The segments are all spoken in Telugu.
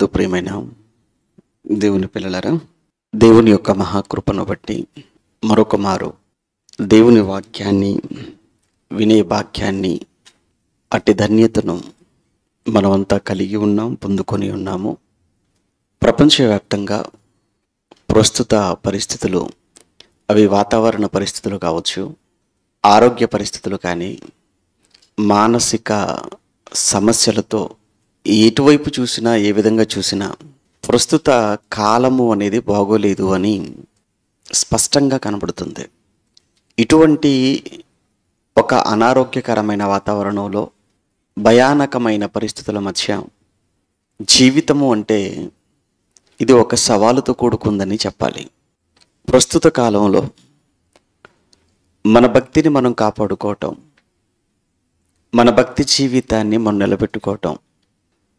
నందు ప్రియమైన దేవుని పిల్లలారా, దేవుని యొక్క మహాకృపను బట్టి మరొక మారు దేవుని వాక్యాన్ని వినే భాగ్యాన్ని, అట్టి ధన్యతను మనమంతా కలిగి ఉన్నాం, పొందుకొని ఉన్నాము. ప్రపంచవ్యాప్తంగా ప్రస్తుత పరిస్థితులు, అవి వాతావరణ పరిస్థితులు కావచ్చు, ఆరోగ్య పరిస్థితులు కానీ, మానసిక సమస్యలతో ఎటువైపు చూసినా, ఏ విధంగా చూసినా ప్రస్తుత కాలము అనేది బాగోలేదు అని స్పష్టంగా కనబడుతుంది. ఇటువంటి ఒక అనారోగ్యకరమైన వాతావరణంలో, భయానకమైన పరిస్థితుల మధ్య జీవితము అంటే ఇది ఒక సవాలుతో కూడుకుందని చెప్పాలి. ప్రస్తుత కాలంలో మన భక్తిని మనం కాపాడుకోవటం, మన భక్తి జీవితాన్ని మనం నిలబెట్టుకోవటం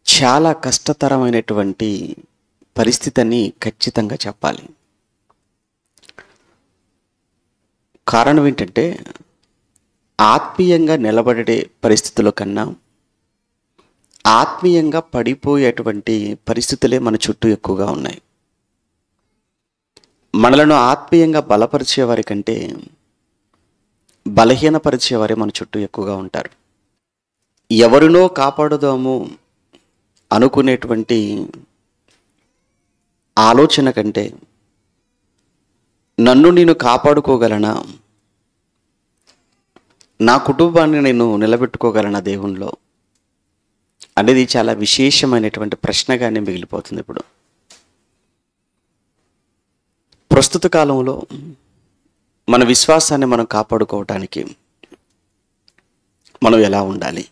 చాలా కష్టతరమైనటువంటి పరిస్థితి అని ఖచ్చితంగా చెప్పాలి. కారణం ఏంటంటే, ఆత్మీయంగా నిలబడే పరిస్థితుల కన్నా ఆత్మీయంగా పడిపోయేటువంటి పరిస్థితులే మన చుట్టూ ఎక్కువగా ఉన్నాయి. మనలను ఆత్మీయంగా బలపరిచేవారి కంటే బలహీనపరిచేవారే మన చుట్టూ ఎక్కువగా ఉంటారు. ఎవరినో కాపాడుదాము అనుకునేటువంటి ఆలోచన కంటే, నన్ను నేను కాపాడుకోగలనా, నా కుటుంబాన్ని నేను నిలబెట్టుకోగలనా దేవునిలో అనేది చాలా విశేషమైనటువంటి ప్రశ్నగానే మిగిలిపోతుంది. ఇప్పుడు ప్రస్తుత కాలంలో మన విశ్వాసాన్ని మనం కాపాడుకోవటానికి మనం ఎలా ఉండాలి?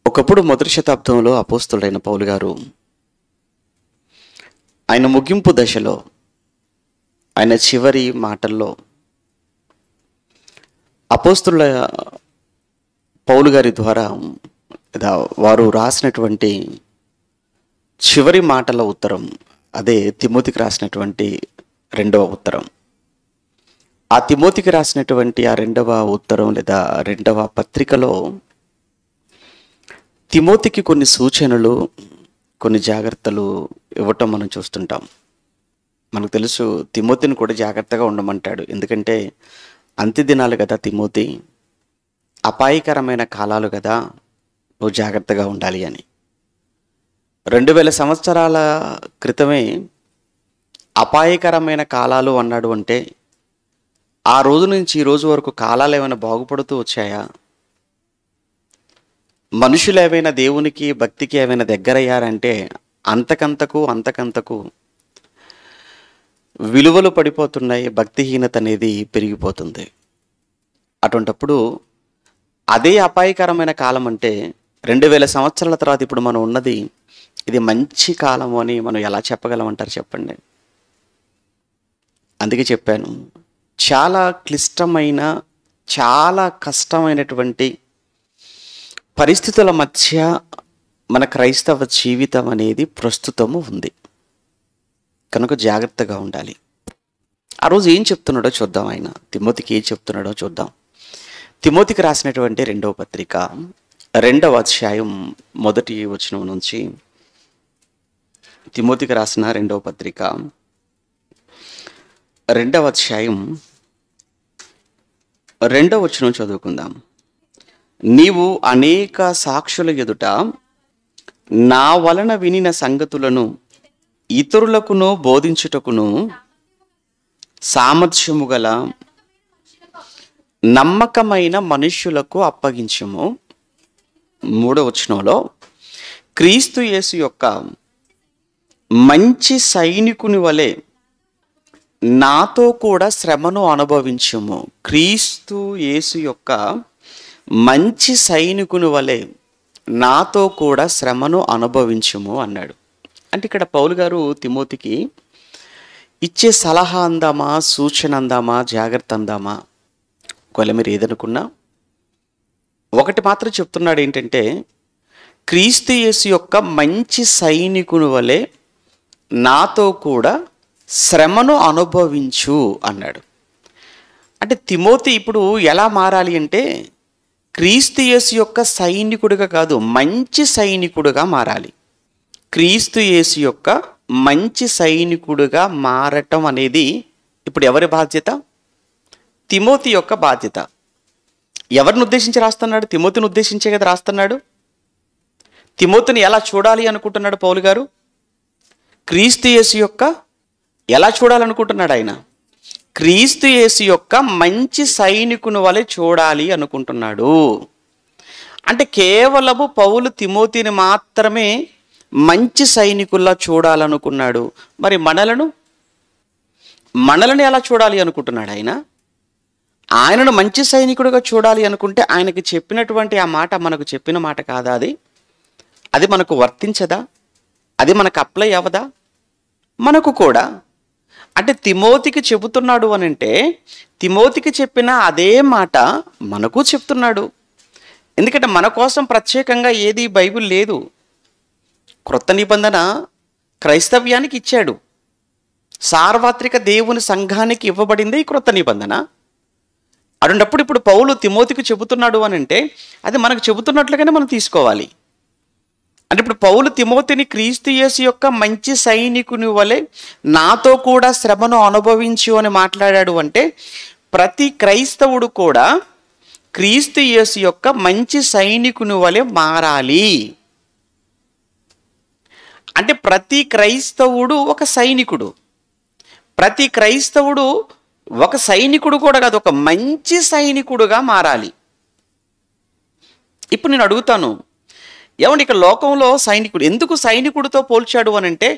ఒకప్పుడు మొదటి శతాబ్దంలో అపోస్తలుడైన పౌలు గారు ఆయన ముగింపు దశలో, ఆయన చివరి మాటల్లో అపోస్తలుల పౌలు గారి ద్వారా వారు రాసినటువంటి చివరి మాటల ఉత్తరం, అదే తిమోతికి రాసినటువంటి రెండవ ఉత్తరం. ఆ తిమోతికి రాసినటువంటి ఆ రెండవ ఉత్తరం లేదా రెండవ పత్రికలో తిమోతికి కొన్ని సూచనలు, కొన్ని జాగ్రత్తలు ఇవ్వటం మనం చూస్తుంటాం. మనకు తెలుసు, తిమోతిని కూడా జాగ్రత్తగా ఉండమంటాడు. ఎందుకంటే అంత్య దినాలు కదా తిమోతి, అపాయకరమైన కాలాలు కదా, నువ్వు జాగ్రత్తగా ఉండాలి అని. 2000 సంవత్సరాల క్రితమే అపాయకరమైన కాలాలు అన్నాడు అంటే, ఆ రోజు నుంచి ఈ రోజు వరకు కాలాలు ఏమైనా బాగుపడుతూ వచ్చాయా? మనుషులు ఏమైనా దేవునికి భక్తికి ఏమైనా దగ్గరయ్యారంటే అంతకంతకు విలువలు పడిపోతున్నాయి, భక్తిహీనత అనేది పెరిగిపోతుంది. అటువంటప్పుడు అదే అపాయకరమైన కాలం అంటే 2000 సంవత్సరాల తర్వాత ఇప్పుడు మనం ఉన్నది ఇది మంచి కాలము అని మనం ఎలా చెప్పగలమంటారు చెప్పండి? అందుకే చెప్పాను, చాలా క్లిష్టమైన, చాలా కష్టమైనటువంటి పరిస్థితుల మధ్య మన క్రైస్తవ జీవితం అనేది ప్రస్తుతము ఉంది. కనుక జాగ్రత్తగా ఉండాలి. ఆ రోజు ఏం చెప్తున్నాడో చూద్దాం. ఆయన తిమోతికి ఏం చెప్తున్నాడో చూద్దాం. తిమోతికి రాసినటువంటి రెండవ పత్రిక 2వ అధ్యాయం 1వ వచనం నుంచి, తిమోతికి రాసిన రెండవ పత్రిక 2వ అధ్యాయం 2వ వచనం చదువుకుందాం. నీవు అనేక సాక్షుల ఎదుట నా వలన వినిన సంగతులను ఇతరులకును బోధించుటకును సామర్థ్యము గల నమ్మకమైన మనుష్యులకు అప్పగించుము. 3వ వచనంలో, క్రీస్తు యేసు యొక్క మంచి సైనికుని వలె నాతో కూడా శ్రమను అనుభవించుము. క్రీస్తు యేసు యొక్క మంచి సైనికుని వలె నాతో కూడా శ్రమను అనుభవించుము అన్నాడు. అంటే ఇక్కడ పౌలు గారు తిమోతికి ఇచ్చే సలహా అందామా, సూచన అందామా, జాగ్రత్త అందామా, ఒకవేళ మీరు ఏదనుకున్నా ఒకటి మాత్రం చెప్తున్నాడు. ఏంటంటే, క్రీస్తు యేసు యొక్క మంచి సైనికుని వలె నాతో కూడా శ్రమను అనుభవించు అన్నాడు. అంటే తిమోతి ఇప్పుడు ఎలా మారాలి అంటే, క్రీస్తు యేసు యొక్క సైనికుడిగా కాదు, మంచి సైనికుడిగా మారాలి. క్రీస్తు యేసు యొక్క మంచి సైనికుడుగా మారటం అనేది ఇప్పుడు ఎవరి బాధ్యత? తిమోతి యొక్క బాధ్యత. ఎవరిని ఉద్దేశించి రాస్తున్నాడు? తిమోతిని ఉద్దేశించే కదా రాస్తున్నాడు. తిమోతిని ఎలా చూడాలి అనుకుంటున్నాడు పౌలు గారు? క్రీస్తు యేసు యొక్క ఎలా చూడాలనుకుంటున్నాడు ఆయన? క్రీస్తు యేసు యొక్క మంచి సైనికుని వలె చూడాలి అనుకుంటున్నాడు. అంటే కేవలము పౌలు తిమోతిని మాత్రమే మంచి సైనికుల్లా చూడాలనుకున్నాడు. మరి మనలను ఎలా చూడాలి అనుకుంటున్నాడు ఆయన? ఆయనను మంచి సైనికుడిగా చూడాలి అనుకుంటే ఆయనకి చెప్పినటువంటి ఆ మాట మనకు చెప్పిన మాట కాదా? అది మనకు వర్తించదా? అది మనకు అప్లై అవ్వదా? మనకు కూడా అంటే తిమోతికి చెబుతున్నాడు అని అంటే తిమోతికి చెప్పిన అదే మాట మనకు చెప్తున్నాడు. ఎందుకంటే మన కోసం ప్రత్యేకంగా ఏది బైబిల్ లేదు. క్రొత్త నిబంధన క్రైస్తవ్యానికి ఇచ్చాడు. సార్వత్రిక దేవుని సంఘానికి ఇవ్వబడింది ఈ క్రొత్త నిబంధన. అటువంటిప్పుడు ఇప్పుడు పౌలు తిమోతికి చెబుతున్నాడు అని అంటే అది మనకు చెబుతున్నట్లుగానే మనం తీసుకోవాలి. అంటే ఇప్పుడు పౌలు తిమోతిని క్రీస్తు యేసు యొక్క మంచి సైనికుని వలె నాతో కూడా శ్రమను అనుభవించు అని మాట్లాడాడు అంటే ప్రతి క్రైస్తవుడు కూడా క్రీస్తు యేసు యొక్క మంచి సైనికుని వలె మారాలి. అంటే ప్రతి క్రైస్తవుడు ఒక సైనికుడు. ప్రతి క్రైస్తవుడు ఒక సైనికుడు కూడా కాదు, ఒక మంచి సైనికుడుగా మారాలి. ఇప్పుడు నేను అడుగుతాను, ఏమంటే ఇక లోకంలో సైనికుడు ఎందుకు సైనికుడితో పోల్చాడు అని అంటే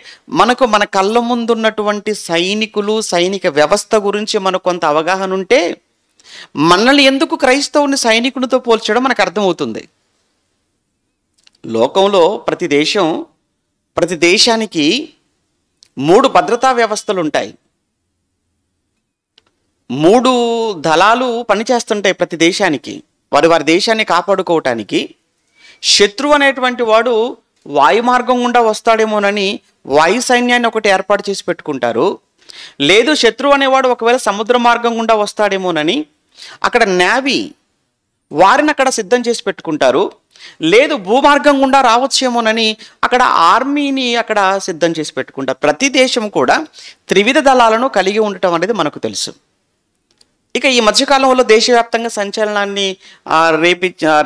మనకు మన కళ్ళ ముందున్నటువంటి సైనికులు, సైనిక వ్యవస్థ గురించి మనకు కొంత అవగాహన ఉంటే మనల్ని ఎందుకు క్రైస్తవుని సైనికుడితో పోల్చడం మనకు అర్థమవుతుంది. లోకంలో ప్రతి దేశానికి 3 భద్రతా వ్యవస్థలు ఉంటాయి. 3 దళాలు పనిచేస్తుంటాయి ప్రతి దేశానికి. వారి దేశాన్ని కాపాడుకోవటానికి. శత్రువు అనేటువంటి వాడు వాయు మార్గం గుండా వస్తాడేమోనని వాయు సైన్యాన్ని ఒకటి ఏర్పాటు చేసి పెట్టుకుంటారు. లేదు శత్రువు అనేవాడు ఒకవేళ సముద్ర మార్గం గుండా వస్తాడేమోనని అక్కడ నేవీ వారిని అక్కడ సిద్ధం చేసి పెట్టుకుంటారు. లేదు భూమార్గం గుండా రావచ్చేమోనని అక్కడ ఆర్మీని అక్కడ సిద్ధం చేసి పెట్టుకుంటారు. ప్రతి దేశం కూడా త్రివిధ దళాలను కలిగి ఉండటం అనేది మనకు తెలుసు. ఇక ఈ మధ్యకాలంలో దేశవ్యాప్తంగా సంచలనాన్ని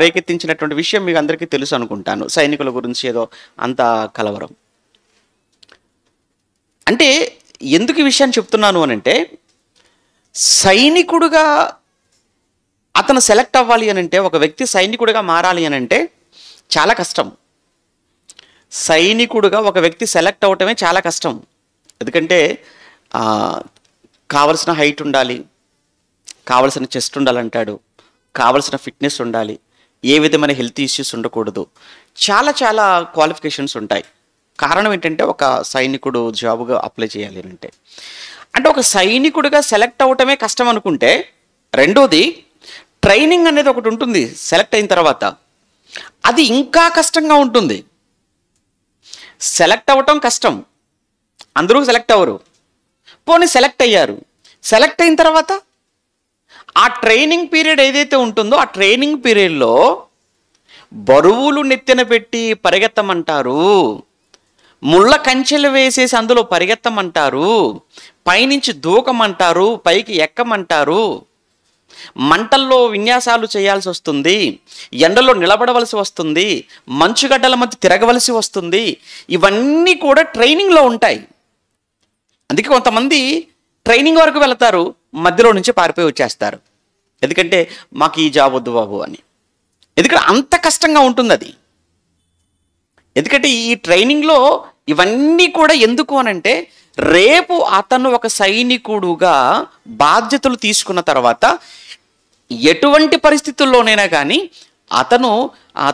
రేకెత్తించినటువంటి విషయం మీకు అందరికీ తెలుసు అనుకుంటాను. సైనికుల గురించి ఏదో అంత కలవరం. అంటే ఎందుకు ఈ విషయాన్ని చెప్తున్నాను అని అంటే సైనికుడుగా అతను సెలెక్ట్ అవ్వాలి అని అంటే ఒక వ్యక్తి సైనికుడిగా మారాలి అని అంటే చాలా కష్టం. సైనికుడుగా ఒక వ్యక్తి సెలెక్ట్ అవ్వటమే చాలా కష్టం. ఎందుకంటే కావలసిన హైట్ ఉండాలి, కావలసిన చెస్ట్ ఉండాలంటాడు, కావలసిన ఫిట్నెస్ ఉండాలి, ఏ విధమైన హెల్త్ ఇష్యూస్ ఉండకూడదు, చాలా క్వాలిఫికేషన్స్ ఉంటాయి. కారణం ఏంటంటే ఒక సైనికుడు జాబ్గా అప్లై చేయాలి అంటే ఒక సైనికుడిగా సెలెక్ట్ అవ్వటమే కష్టం అనుకుంటే రెండోది ట్రైనింగ్ అనేది ఒకటి ఉంటుంది. సెలెక్ట్ అయిన తర్వాత అది ఇంకా కష్టంగా ఉంటుంది. సెలెక్ట్ అవ్వటం కష్టం, అందరూ సెలెక్ట్ అవ్వరు. పోనీ సెలెక్ట్ అయ్యారు, సెలెక్ట్ అయిన తర్వాత ఆ ట్రైనింగ్ పీరియడ్ ఏదైతే ఉంటుందో ఆ ట్రైనింగ్ పీరియడ్లో బరువులు నెత్తిన పెట్టి పరిగెత్తమంటారు, ముళ్ళ కంచెలు వేసేసి అందులో పరిగెత్తమంటారు, పైనుంచి దూకమంటారు, పైకి ఎక్కమంటారు, మంటల్లో విన్యాసాలు చేయాల్సి వస్తుంది, ఎండలో నిలబడవలసి వస్తుంది, మంచుగడ్డల మధ్య తిరగవలసి వస్తుంది. ఇవన్నీ కూడా ట్రైనింగ్లో ఉంటాయి. అందుకే కొంతమంది ట్రైనింగ్ వరకు వెళతారు, మధ్యలో నుంచి పారిపోయి వచ్చేస్తారు. ఎందుకంటే మాకు ఈ జాబ్ వద్దు బాబు అని. ఎందుకంటే అంత కష్టంగా ఉంటుంది అది. ఎందుకంటే ఈ ట్రైనింగ్లో ఇవన్నీ కూడా ఎందుకు అనంటే రేపు అతను ఒక సైనికుడుగా బాధ్యతలు తీసుకున్న తర్వాత ఎటువంటి పరిస్థితుల్లోనైనా కానీ అతను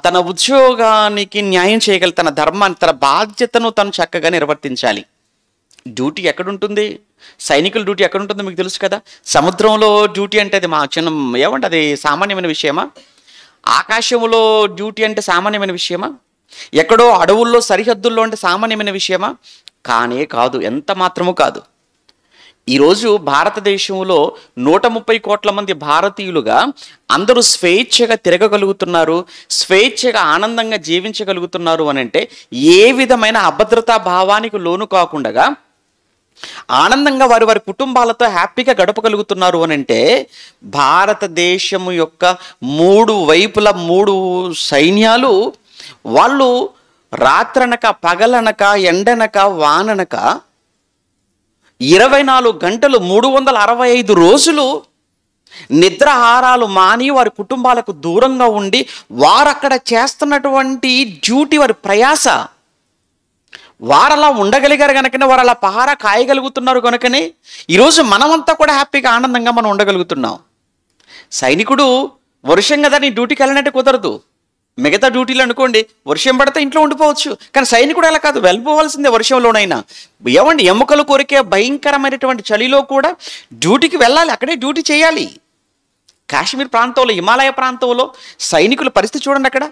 తన ఉద్యోగానికి న్యాయం చేయగల, తన ధర్మాన్ని, తన బాధ్యతను తను చక్కగా నిర్వర్తించాలి. డ్యూటీ ఎక్కడుంటుంది? సైనికుల డ్యూటీ ఎక్కడుంటుందో మీకు తెలుసు కదా. సముద్రంలో డ్యూటీ అంటే అది ఏమంటే అది సామాన్యమైన విషయమా? ఆకాశంలో డ్యూటీ అంటే సామాన్యమైన విషయమా? ఎక్కడో అడవుల్లో సరిహద్దుల్లో అంటే సామాన్యమైన విషయమా? కానే కాదు, ఎంత మాత్రము కాదు. ఈరోజు భారతదేశంలో 130 కోట్ల మంది భారతీయులుగా అందరూ స్వేచ్ఛగా తిరగగలుగుతున్నారు, స్వేచ్ఛగా ఆనందంగా జీవించగలుగుతున్నారు అని అంటే ఏ విధమైన అభద్రతా భావానికి లోను కాకుండా ఆనందంగా వారి వారి కుటుంబాలతో హ్యాపీగా గడపగలుగుతున్నారు అని అంటే భారతదేశం యొక్క 3 వైపుల 3 సైన్యాలు వాళ్ళు రాత్రనక పగలనక ఎండనక వాననక 24 గంటలు 365 రోజులు నిద్రాహారాలు మాని వారి కుటుంబాలకు దూరంగా ఉండి వారు అక్కడ చేస్తున్నటువంటి డ్యూటీ, వారి ప్రయాస, వారు అలా ఉండగలిగారు కనుకనే, వారు అలా పహారా కాయగలుగుతున్నారు కనుకనే ఈరోజు మనమంతా కూడా హ్యాపీగా ఆనందంగా మనం ఉండగలుగుతున్నాం. సైనికుడు వర్షం కదా నీ డ్యూటీకి వెళ్ళినట్టు కుదరదు. మిగతా డ్యూటీలు అనుకోండి వర్షం పడితే ఇంట్లో ఉండిపోవచ్చు, కానీ సైనికుడు అలా కాదు, వెళ్ళిపోవాల్సిందే వర్షంలోనైనా. ఏమండి, ఎముకలు కొరికే భయంకరమైనటువంటి చలిలో కూడా డ్యూటీకి వెళ్ళాలి, అక్కడే డ్యూటీ చేయాలి. కాశ్మీర్ ప్రాంతంలో, హిమాలయ ప్రాంతంలో సైనికుల పరిస్థితి చూడండి, అక్కడ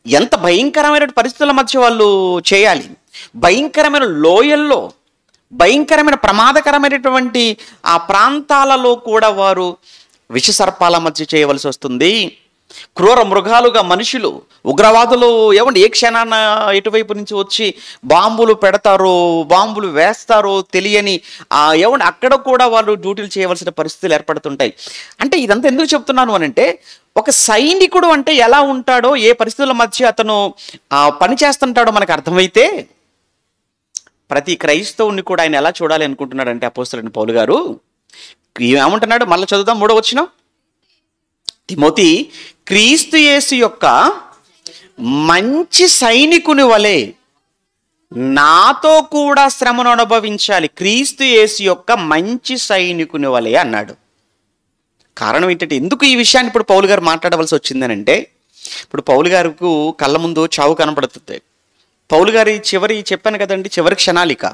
ఎంత భయంకరమైన పరిస్థితుల మధ్య వాళ్ళు చేయాలి. భయంకరమైన లోయల్లో, భయంకరమైన ప్రమాదకరమైనటువంటి ఆ ప్రాంతాలలో కూడా వారు విషసర్పాల మధ్య చేయవలసి వస్తుంది. క్రూర మృగాలుగా మనుషులు, ఉగ్రవాదులు ఏమండి ఏ క్షణాన ఎటువైపు నుంచి వచ్చి బాంబులు పెడతారో, బాంబులు వేస్తారో తెలియని ఏమండి అక్కడ కూడా వాళ్ళు డ్యూటీలు చేయవలసిన పరిస్థితులు ఏర్పడుతుంటాయి. అంటే ఇదంతా ఎందుకు చెప్తున్నాను అని అంటే, ఒక సైనికుడు అంటే ఎలా ఉంటాడో, ఏ పరిస్థితుల మధ్య అతను పని చేస్తుంటాడో మనకు అర్థమైతే ప్రతి క్రైస్తవుని కూడా ఆయన ఎలా చూడాలి అనుకుంటున్నాడంటే అపోస్తలుడైన పౌలు గారు ఏమంటున్నాడు, మళ్ళీ చదువుదాం 3వ వచనం. తిమోతి, క్రీస్తు యేసు యొక్క మంచి సైనికుని వలె నాతో కూడా శ్రమను అనుభవించాలి. క్రీస్తు యేసు యొక్క మంచి సైనికుని వలె అన్నాడు. కారణం ఏంటంటే, ఎందుకు ఈ విషయాన్ని ఇప్పుడు పౌలు గారు మాట్లాడవలసి వచ్చిందని అంటే, ఇప్పుడు పౌలు గారికి కళ్ళ ముందు చావు కనపడుతుంది. పౌలు గారి చెప్పాను కదండి, చివరి క్షణాలిక.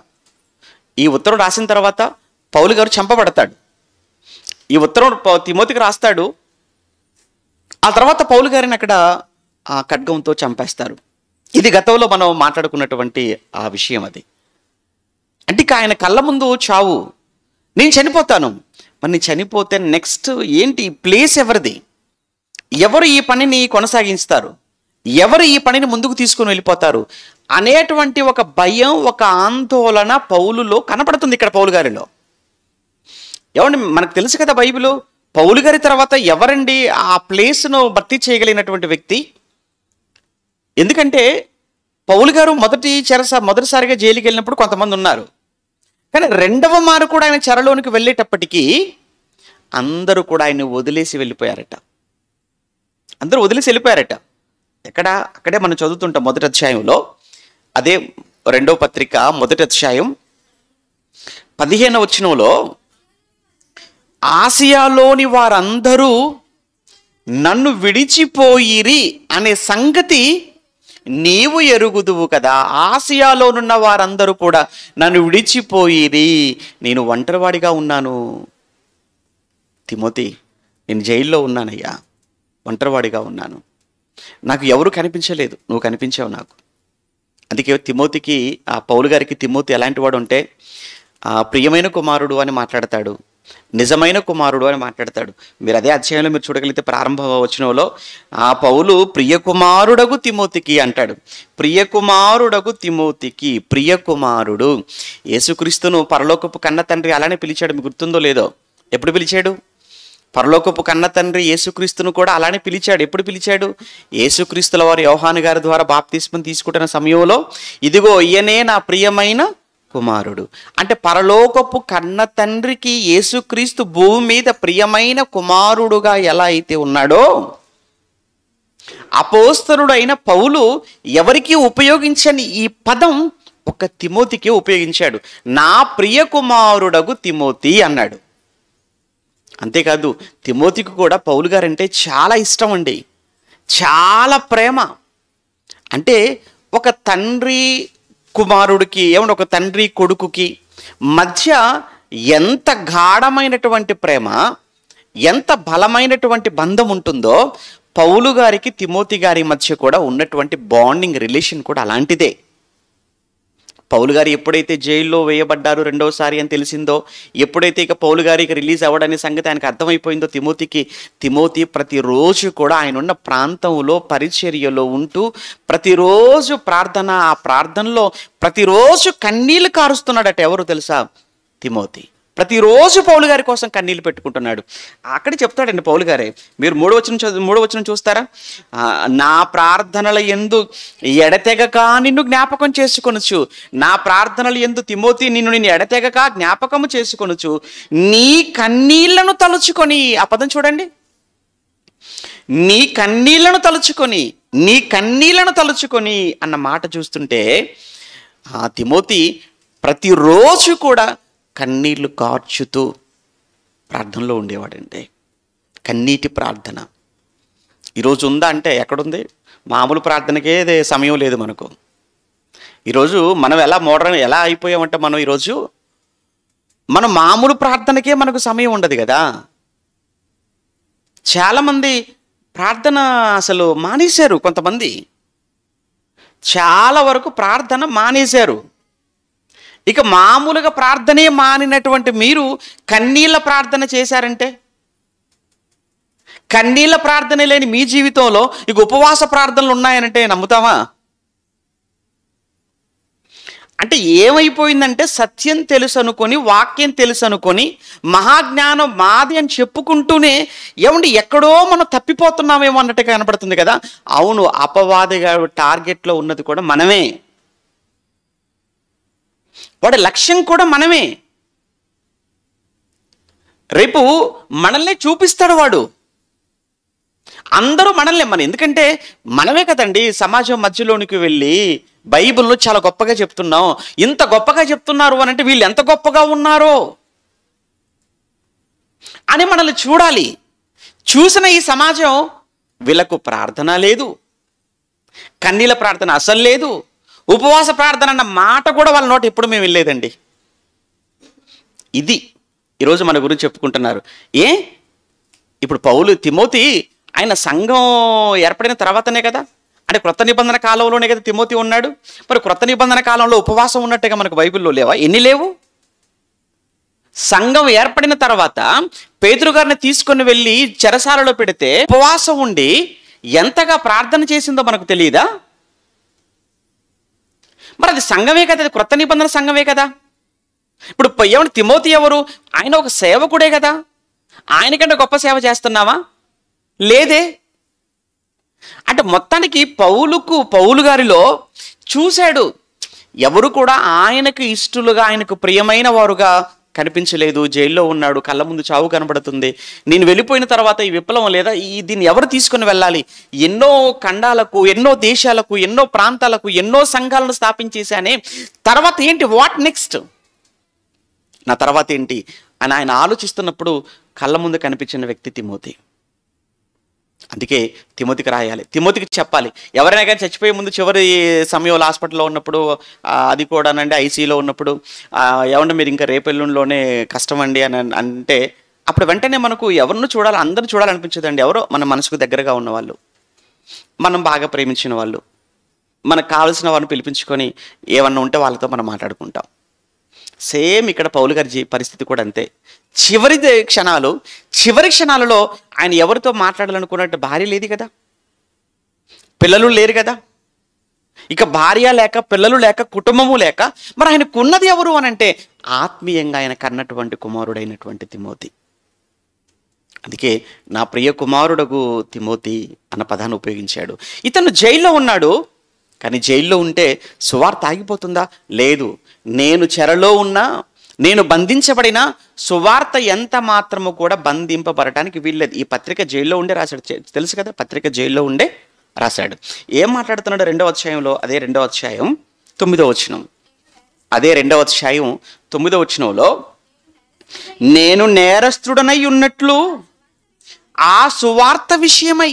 ఈ ఉత్తరం రాసిన తర్వాత పౌలు గారు చంపబడతాడు. ఈ ఉత్తరం తిమోతికి రాస్తాడు. ఆ తర్వాత పౌలు గారిని అక్కడ ఖడ్గంతో చంపేస్తారు. ఇది గతంలో మనం మాట్లాడుకున్నటువంటి ఆ విషయం. అది అంటే ఆయన కళ్ళ ముందు చావు. నేను చనిపోతాను, మరి నేను చనిపోతే నెక్స్ట్ ఏంటి, ప్లేస్ ఎవరిది, ఎవరు ఈ పనిని కొనసాగిస్తారు, ఎవరు ఈ పనిని ముందుకు తీసుకుని వెళ్ళిపోతారు అనేటువంటి ఒక భయం, ఒక ఆందోళన పౌలులో కనపడుతుంది ఇక్కడ పౌలు గారిలో. ఏమండి, మనకు తెలుసు కదా బైబిల్, పౌలు గారి తర్వాత ఎవరండి ఆ ప్లేస్ను భర్తీ చేయగలిగినటువంటి వ్యక్తి? ఎందుకంటే పౌలు గారు మొదటిసారిగా జైలుకి వెళ్ళినప్పుడు కొంతమంది ఉన్నారు, కానీ 2వ మారు కూడా ఆయన చెరలోనికి వెళ్ళేటప్పటికీ అందరూ కూడా ఆయన్ని వదిలేసి వెళ్ళిపోయారట. అందరూ వదిలేసి వెళ్ళిపోయారట. అక్కడే మనం చదువుతుంటాం మొదటి అధ్యాయంలో, అదే 2వ పత్రిక మొదటి అధ్యాయం 15వ వచనంలో, ఆసియాలోని వారందరూ నన్ను విడిచిపోయిరి అనే సంగతి నీవు ఎరుగుదువు కదా. ఆసియాలోనున్న వారందరూ కూడా నన్ను విడిచిపోయిరి, నేను ఒంటరివాడిగా ఉన్నాను. తిమోతి, నేను జైల్లో ఉన్నానయ్యా, ఒంటరివాడిగా ఉన్నాను, నాకు ఎవరు కనిపించలేదు, నువ్వు కనిపించావు నాకు. అందుకే తిమోతికి, ఆ పౌలు గారికి తిమోతి ఎలాంటి వాడు అంటే, ప్రియమైన కుమారుడు అని మాట్లాడతాడు, నిజమైన కుమారుడు అని మాట్లాడతాడు. మీరు అదే అధ్యాయంలో మీరు చూడగలిగితే ప్రారంభ వచనంలో ఆ పౌలు ప్రియ కుమారుడగు తిమోతికి అంటాడు. ప్రియ కుమారుడగు తిమోతికి, ప్రియ కుమారుడు. యేసుక్రీస్తును పరలోకపు కన్న తండ్రి అలానే పిలిచాడు. మీకు గుర్తుందో లేదో? ఎప్పుడు పిలిచాడు? పరలోకపు కన్న తండ్రి యేసుక్రీస్తును కూడా అలానే పిలిచాడు. ఎప్పుడు పిలిచాడు? యేసుక్రీస్తుల వారు యోహాను గారి ద్వారా బాప్తిస్మం తీసుకుంటున్న సమయంలో, ఇదిగో ఈయనే నా ప్రియమైన కుమారుడు. అంటే పరలోకపు కన్న తండ్రికి యేసుక్రీస్తు భూమి మీద ప్రియమైన కుమారుడుగా ఎలా అయితే ఉన్నాడో, అపోస్తలుడు అయిన పౌలు ఎవరికి ఉపయోగించని ఈ పదం ఒక తిమోతికి ఉపయోగించాడు. నా ప్రియ కుమారుడగు తిమోతి అన్నాడు. అంతేకాదు, తిమోతికి కూడా పౌలు గారంటే చాలా ఇష్టం అండి, చాలా ప్రేమ. అంటే ఒక తండ్రి కుమారుడికి, ఏమంటే ఒక తండ్రి కొడుకుకి మధ్య ఎంత గాఢమైనటువంటి ప్రేమ, ఎంత బలమైనటువంటి బంధం ఉంటుందో, పౌలు గారికి తిమోతి గారి మధ్య కూడా ఉన్నటువంటి బాండింగ్ రిలేషన్ కూడా అలాంటిదే. పౌలు గారు ఎప్పుడైతే జైల్లో వేయబడ్డారు రెండోసారి అని తెలిసిందో, ఎప్పుడైతే ఇక పౌలు గారు ఇక రిలీజ్ అవ్వడనే సంగతి ఆయనకు అర్థమైపోయిందో తిమోతి ప్రతిరోజు కూడా ఆయన ఉన్న ప్రాంతంలో పరిచర్యలో ఉంటూ ప్రతిరోజు ప్రార్థన, ఆ ప్రార్థనలో ప్రతిరోజు కన్నీళ్లు కారుస్తున్నాడట. ఎవరు తెలుసా? తిమోతి. ప్రతిరోజు పౌలు గారి కోసం కన్నీళ్ళు పెట్టుకుంటున్నాడు. అక్కడ చెప్తాడండి పౌలు గారే, మీరు మూడో వచనం చూస్తారా? నా ప్రార్థనల యందు ఎడతెగక నిన్ను జ్ఞాపకం చేసుకొనుచు, నా ప్రార్థనల యందు తిమోతి నిన్ను ఎడతెగక జ్ఞాపకము చేసుకొనుచు నీ కన్నీళ్లను తలుచుకొని, ఆ పదం చూడండి, నీ కన్నీళ్లను తలుచుకొని అన్న మాట చూస్తుంటే ఆ తిమోతి ప్రతిరోజు కూడా కన్నీళ్లు కార్చుతూ ప్రార్థనలో ఉండేవాడంటే. కన్నీటి ప్రార్థన ఈరోజు ఉందా అంటే ఎక్కడుంది? మామూలు ప్రార్థనకే సమయం లేదు మనకు. ఈరోజు మనం ఎలా అయిపోయామంటే మనం ఈరోజు మన మామూలు ప్రార్థనకే మనకు సమయం ఉండదు కదా. చాలామంది ప్రార్థన అసలు మానేశారు. కొంతమంది చాలా వరకు ప్రార్థన మానేశారు. ఇక మామూలుగా ప్రార్థనే మానినటువంటి మీరు కన్నీళ్ళ ప్రార్థన చేశారంటే, కన్నీళ్ళ ప్రార్థన లేని మీ జీవితంలో ఇక ఉపవాస ప్రార్థనలు ఉన్నాయనంటే నమ్ముతామా? అంటే ఏమైపోయిందంటే సత్యం తెలుసు అనుకొని, వాక్యం తెలుసు అనుకొని, మహాజ్ఞానం మాది అని చెప్పుకుంటూనే ఏమండి ఎక్కడో మనం తప్పిపోతున్నామేమో అన్నట్టుగా కనపడుతుంది కదా. అవును, అపవాదిగా టార్గెట్లో ఉన్నది కూడా మనమే, వాడి లక్ష్యం కూడా మనమే. రేపు మనల్ని చూపిస్తాడు వాడు. అందరూ మనల్ని ఎందుకంటే మనమే కదండి సమాజం మధ్యలోనికి వెళ్ళి బైబిల్లో చాలా గొప్పగా చెప్తున్నాం. ఇంత గొప్పగా చెప్తున్నారు అని అంటే వీళ్ళు ఎంత గొప్పగా ఉన్నారో అని మనల్ని చూడాలి. చూసిన ఈ సమాజం వీళ్ళకు ప్రార్థన లేదు, కన్నీళ్ళ ప్రార్థన అసలు లేదు, ఉపవాస ప్రార్థన అన్న మాట కూడా వాళ్ళ నోట ఎప్పుడు మేము వెళ్ళలేదండి. ఇది ఈరోజు మన గురించి చెప్పుకుంటున్నారు. ఇప్పుడు తిమోతి ఆయన సంఘం ఏర్పడిన తర్వాతనే కదా, అంటే క్రొత్త నిబంధన కాలంలోనే కదా తిమోతి ఉన్నాడు. మరి క్రొత్త నిబంధన కాలంలో ఉపవాసం ఉన్నట్టుగా మనకు బైబిల్లో లేవా? ఎన్ని లేవు? సంఘం ఏర్పడిన తర్వాత పేతురు గారిని తీసుకొని వెళ్ళి చెరసాలలో పెడితే ఉపవాసం ఉండి ఎంతగా ప్రార్థన చేసిందో మనకు తెలియదా? మరి అది సంఘమే కదా, అది క్రొత్త నిబంధన సంఘమే కదా. ఇప్పుడు ఏమన్నా తిమోతి ఎవరు? ఆయన ఒక సేవకుడే కదా. ఆయనకంటే గొప్ప సేవ చేస్తున్నావా? లేదే. అంటే మొత్తానికి పౌలు గారిలో చూశాడు, ఎవరు కూడా ఆయనకు ఇష్టలుగా, ఆయనకు ప్రియమైన వారుగా కనిపించలేదు. జైల్లో ఉన్నాడు, కళ్ళ ముందు చావు కనబడుతుంది. నేను వెళ్ళిపోయిన తర్వాత ఈ విప్లవం లేదా దీన్ని ఎవరు తీసుకుని వెళ్ళాలి? ఎన్నో ఖండాలకు, ఎన్నో దేశాలకు, ఎన్నో ప్రాంతాలకు, ఎన్నో సంఘాలను స్థాపించేశానే, తర్వాత ఏంటి? What next? నా తర్వాత ఏంటి అని ఆయన ఆలోచిస్తున్నప్పుడు కళ్ళ ముందు కనిపించిన వ్యక్తి తిమోతి. అందుకే తిమోతికి రాయాలి, తిమోతికి చెప్పాలి. ఎవరైనా కానీ చచ్చిపోయే ముందు చివరి సమయంలో హాస్పిటల్లో ఉన్నప్పుడు, అది కూడానండి ఐసీయూలో ఉన్నప్పుడు, ఏమంటే మీరు ఇంకా రేపు ఎల్లుండిలోనే కష్టం అండి అని అంటే అప్పుడు వెంటనే మనకు ఎవరిని చూడాలి, అందరిని చూడాలనిపించదండి. ఎవరో మన మనసుకు దగ్గరగా ఉన్నవాళ్ళు, మనం బాగా ప్రేమించిన వాళ్ళు, మనకు కావాల్సిన వారిని పిలిపించుకొని ఏమన్నా ఉంటే వాళ్ళతో మనం మాట్లాడుకుంటాం. సేమ్ ఇక్కడ పౌలు గారి పరిస్థితి కూడా అంతే. చివరి క్షణాలలో ఆయన ఎవరితో మాట్లాడాలనుకున్నట్టు భార్య లేదు కదా, పిల్లలు లేరు కదా. ఇక భార్య లేక, పిల్లలు లేక, కుటుంబము లేక మరి ఆయనకున్నది ఎవరు అని అంటే ఆత్మీయంగా ఆయన కన్నటువంటి కుమారుడైనటువంటి తిమోతి. అందుకే నా ప్రియ కుమారుడగు తిమోతి అన్న పదాన్ని ఉపయోగించాడు. ఇతను జైల్లో ఉన్నాడు, కానీ జైల్లో ఉంటే సువార్త ఆగిపోతుందా? లేదు. నేను చెరలో ఉన్నా, నేను బంధించబడినా సువార్త ఎంత మాత్రము కూడా బంధింపబడటానికి వీల్లేదు. ఈ పత్రిక జైల్లో ఉండే రాశాడు, తెలుసు కదా, పత్రిక జైల్లో ఉండే రాశాడు. ఏం మాట్లాడుతున్నాడు? 2వ అధ్యాయంలో, అదే 2వ అధ్యాయం 9వ వచనం, అదే 2వ అధ్యాయం 9వ వచనంలో, నేను నేరస్తుడనై ఉన్నట్లు ఆ సువార్త విషయమై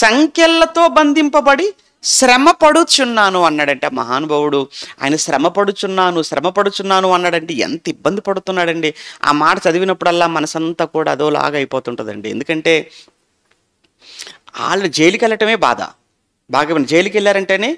సంఖ్యలతో బంధింపబడి శ్రమ పడుచున్నాను అన్నాడంటే మహానుభావుడు. ఆయన శ్రమ పడుచున్నాను అన్నాడంటే ఎంత ఇబ్బంది పడుతున్నాడండి. ఆ మాట చదివినప్పుడల్లా మనసంతా కూడా అదోలాగా అయిపోతుంటుందండి. ఎందుకంటే వాళ్ళు జైలుకి వెళ్ళటమే బాధ. బాగా జైలుకి వెళ్ళారంటేనే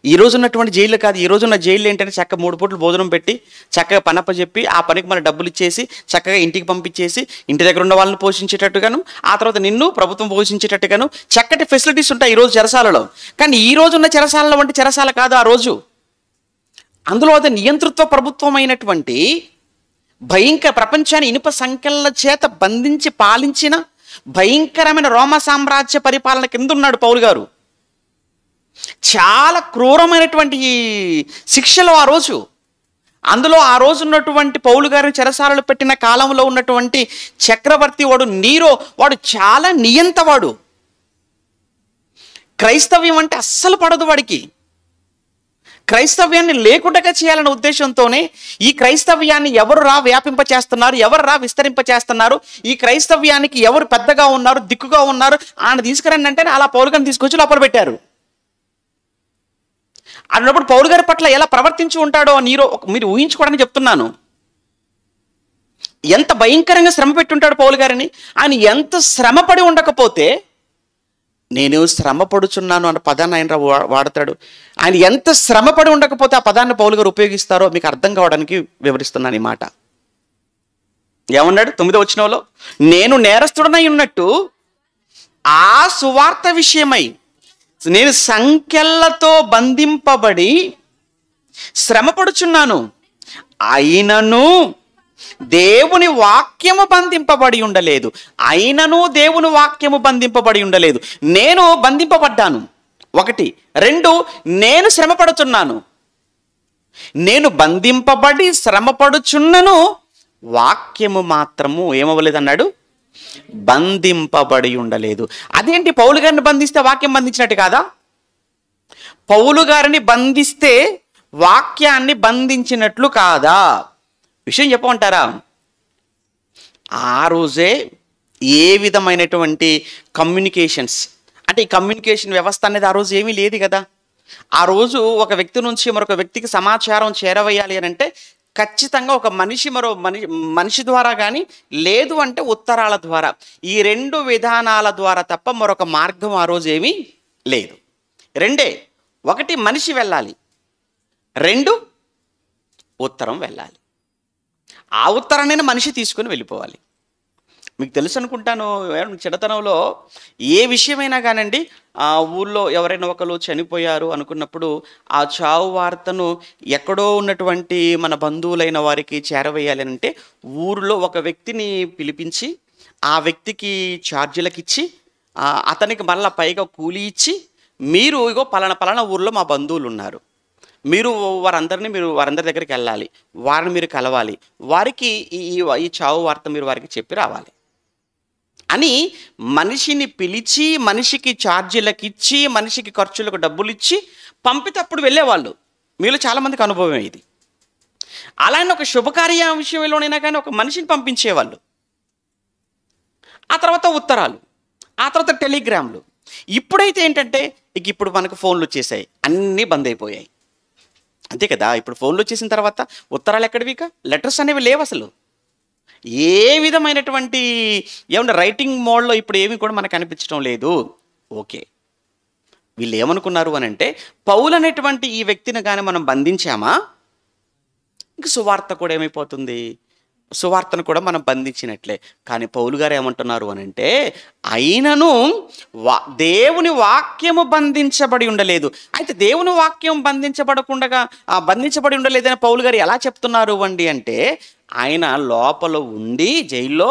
ఈ రోజు ఉన్నటువంటి జైలు కాదు. ఈ రోజున్న జైలు ఏంటంటే చక్కగా 3 పూటలు భోజనం పెట్టి చక్కగా పనప్ప చెప్పి ఆ పనికి మన డబ్బులు ఇచ్చేసి చక్కగా ఇంటికి పంపించేసి ఇంటి దగ్గర ఉన్న వాళ్ళని పోషించేటట్టుగాను ఆ తర్వాత నిన్ను ప్రభుత్వం పోషించేటట్టుగాను చక్కటి ఫెసిలిటీస్ ఉంటాయి ఈరోజు చెరసాలలో. కానీ ఈ రోజు ఉన్న చెరసాలలో వంటి చెరసాల కాదు ఆ రోజు. అందులో అది నియంతృత్వ ప్రభుత్వం అయినటువంటి భయంకర ప్రపంచాన్ని ఇనుప సంఖ్యల చేత బంధించి పాలించిన భయంకరమైన రోమ సామ్రాజ్య పరిపాలన కింద ఉన్నాడు పౌలు గారు. చాలా క్రూరమైనటువంటి శిక్షలు ఆ రోజు. అందులో ఆ రోజు ఉన్నటువంటి పౌలు గారిని చెరసాలలో పెట్టిన కాలంలో ఉన్నటువంటి చక్రవర్తి వాడు నీరో, వాడు చాలా నియంతవాడు. క్రైస్తవ్యం అంటే అస్సలు పడదు వాడికి. క్రైస్తవ్యాన్ని లేకుండా చేయాలనే ఉద్దేశంతోనే ఈ క్రైస్తవ్యాన్ని ఎవరు వ్యాపింప చేస్తున్నారు, ఎవరు విస్తరింప చేస్తున్నారు, ఈ క్రైస్తవ్యానికి ఎవరు పెద్దగా ఉన్నారు, దిక్కుగా ఉన్నారు ఆయన తీసుకురండి అంటే అలా పౌలు గారిని తీసుకొచ్చి లోపల పెట్టారు. అన్నప్పుడు పౌలు గారి పట్ల ఎలా ప్రవర్తించి ఉంటాడో నీరో మీరు ఊహించుకోవడానికి చెప్తున్నాను. ఎంత భయంకరంగా శ్రమ పెట్టి ఉంటాడు పౌలు గారిని. ఆయన ఎంత శ్రమపడి ఉండకపోతే, నేను శ్రమ పడుచున్నాను అన్న పదాన్ని ఆయన వాడతాడు. ఆయన ఎంత శ్రమపడి ఉండకపోతే ఆ పదాన్ని పౌలు గారు ఉపయోగిస్తారో మీకు అర్థం కావడానికి వివరిస్తున్నాను ఈ మాట. ఏమన్నాడు 9వ వచనంలో, నేను నేరస్తుడనై ఉన్నట్టు ఆ సువార్త విషయమై నేను సంఖ్యలతో బంధింపబడి శ్రమపడుచున్నాను, అయినను దేవుని వాక్యము బంధింపబడి ఉండలేదు. అయినను దేవుని వాక్యము బంధింపబడి ఉండలేదు. నేను బంధింపబడ్డాను 1. 2 నేను శ్రమపడుచున్నాను. నేను బంధింపబడి శ్రమపడుచున్నను, వాక్యము మాత్రము ఏమవ్వలేదన్నాడు, బంధింపబడి ఉండలేదు. అదేంటి పౌలు గారిని బంధిస్తే వాక్యం బంధించినట్టు కాదా? పౌలు గారిని బంధిస్తే వాక్యాన్ని బంధించినట్లు కాదా? విషయం చెప్పమంటారా? ఆ రోజే ఏ విధమైనటువంటి కమ్యూనికేషన్స్ అంటే ఈ కమ్యూనికేషన్ వ్యవస్థ అనేది ఆ రోజు ఏమీ లేదు కదా. ఆ రోజు ఒక వ్యక్తి నుంచి మరొక వ్యక్తికి సమాచారం చేరవేయాలి అని అంటే ఖచ్చితంగా ఒక మరో మనిషి ద్వారా కానీ లేదు అంటే ఉత్తరాల ద్వారా, ఈ 2 విధానాల ద్వారా తప్ప మరొక మార్గం ఆ రోజు ఏమీ లేదు. 2 1 మనిషి వెళ్ళాలి, 2 ఉత్తరం వెళ్ళాలి. ఆ ఉత్తరాన్ని మనిషి తీసుకుని వెళ్ళిపోవాలి. మీకు తెలుసు అనుకుంటాను, చిన్నతనంలో ఏ విషయమైనా కానండి, ఆ ఊళ్ళో ఎవరైనా ఒకరు చనిపోయారు అనుకున్నప్పుడు ఆ చావు వార్తను ఎక్కడో ఉన్నటువంటి మన బంధువులైన వారికి చేరవేయాలి అంటే ఊరిలో ఒక వ్యక్తిని పిలిపించి ఆ వ్యక్తికి ఛార్జీలకు ఇచ్చి అతనికి మళ్ళీ పైగా కూలి ఇచ్చి, మీరు ఇగో పలానా ఊర్లో మా బంధువులు ఉన్నారు, మీరు వారందరి దగ్గరికి వెళ్ళాలి, వారిని మీరు కలవాలి, వారికి ఈ చావు వార్త మీరు వారికి చెప్పి రావాలి అని మనిషిని పిలిచి మనిషికి ఛార్జీలకు ఇచ్చి మనిషికి ఖర్చులకు డబ్బులు ఇచ్చి పంపితే అప్పుడు వెళ్ళేవాళ్ళు. మీలో చాలామందికి అనుభవం ఇది. అలానే ఒక శుభకార్య విషయంలోనైనా కానీ ఒక మనిషిని పంపించేవాళ్ళు. ఆ తర్వాత ఉత్తరాలు, ఆ తర్వాత టెలిగ్రామ్లు. ఇప్పుడైతే ఏంటంటే ఇప్పుడు మనకు ఫోన్లు వచ్చేసాయి, అన్నీ బంద్ అయిపోయాయి. అంతే కదా. ఇప్పుడు ఫోన్లు వచ్చేసిన తర్వాత ఉత్తరాలు ఎక్కడివి, లెటర్స్ అనేవి లేవు అసలు. ఏ విధమైనటువంటి రైటింగ్ మోడ్లో ఇప్పుడు ఏమి కూడా మనకు అనిపించడం లేదు. ఓకే, వీళ్ళు ఏమనుకున్నారు అని అంటే పౌలు అనేటువంటి ఈ వ్యక్తిని కానీ మనం బంధించామా, ఇంక సువార్త కూడా ఏమైపోతుంది, సువార్తను కూడా మనం బంధించినట్లే. కానీ పౌలు గారు ఏమంటున్నారు అని అంటే అయినను దేవుని వాక్యము బంధించబడి ఉండలేదు. అయితే దేవుని వాక్యం బంధించబడి ఉండలేదని పౌలు గారు ఎలా చెప్తున్నారు అంటే ఆయన లోపల ఉండి జైల్లో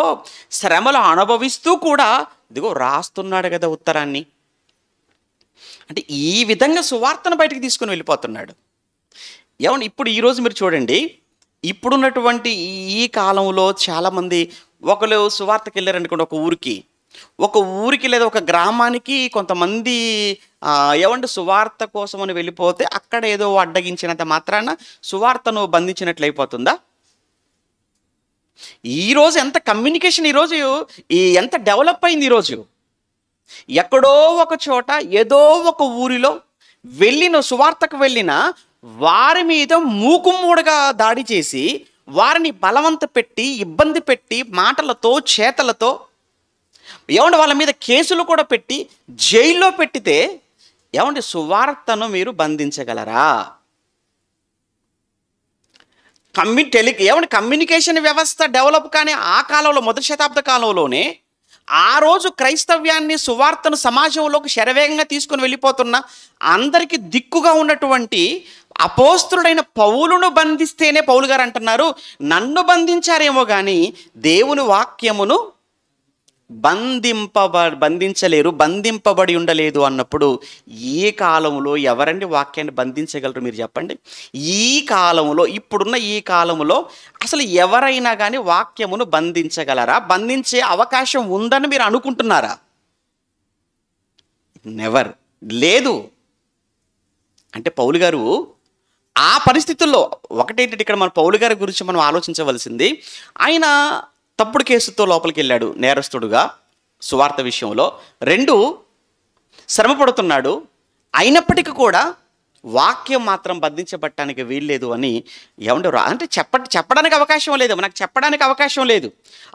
శ్రమలు అనుభవిస్తూ కూడా ఇదిగో రాస్తున్నాడు కదా ఉత్తరాన్ని. అంటే ఈ విధంగా సువార్తను బయటికి తీసుకుని వెళ్ళిపోతున్నాడు. ఏమన్నా ఇప్పుడు ఈరోజు మీరు చూడండి, ఇప్పుడున్నటువంటి ఈ కాలంలో చాలామంది ఒకరు సువార్తకి వెళ్ళారనుకోండి, ఒక ఊరికి లేదా ఒక గ్రామానికి కొంతమంది సువార్త కోసం అని వెళ్ళిపోతే అక్కడ ఏదో అడ్డగించినంత మాత్రాన సువార్తను బంధించినట్లు అయిపోతుందా? ఈరోజు ఎంత కమ్యూనికేషన్, ఈరోజు ఎంత డెవలప్ అయింది. ఈరోజు ఎక్కడో ఒక చోట ఏదో ఒక ఊరిలో సువార్తకు వెళ్ళిన వారి మీద మూకుమ్మూడగా దాడి చేసి వారిని బలవంత పెట్టి ఇబ్బంది పెట్టి మాటలతో చేతలతో వాళ్ళ మీద కేసులు కూడా పెట్టి జైల్లో పెట్టితే ఏమండి, సువార్తను మీరు బంధించగలరా? ఏమంటే కమ్యూనికేషన్ వ్యవస్థ డెవలప్ కానీ ఆ కాలంలో, మొదటి శతాబ్ద కాలంలోనే ఆ రోజు క్రైస్తవ్యాన్ని, సువార్తను సమాజంలోకి శరవేగంగా తీసుకుని వెళ్ళిపోతున్న, అందరికీ దిక్కుగా ఉన్నటువంటి అపోస్తులుడైన పౌలును బంధిస్తేనే పౌలు గారు అంటున్నారు, నన్ను బంధించారేమో కానీ దేవుని వాక్యమును బంధించలేరు, బంధింపబడి ఉండలేదు అన్నప్పుడు ఈ కాలంలో ఎవరండి వాక్యాన్ని బంధించగలరు మీరు చెప్పండి? ఈ కాలంలో, ఇప్పుడున్న ఈ కాలంలో అసలు ఎవరైనా కానీ వాక్యమును బంధించగలరా? బంధించే అవకాశం ఉందని మీరు అనుకుంటున్నారా? నెవర్, లేదు. అంటే పౌలు గారు ఆ పరిస్థితుల్లో ఒకటేంటంటే, ఇక్కడ మన పౌలు గారి గురించి మనం ఆలోచించవలసింది, ఆయన తప్పుడు కేసుతో లోపలికి వెళ్ళాడు నేరస్తుడుగా సువార్త విషయంలో. 2, శ్రమ పడుతున్నాడు. అయినప్పటికీ కూడా వాక్యం మాత్రం బంధించబట్టడానికి వీల్లేదు అని ఏమంటే అంటే చెప్పడానికి అవకాశం లేదేమో, నాకు చెప్పడానికి అవకాశం లేదు.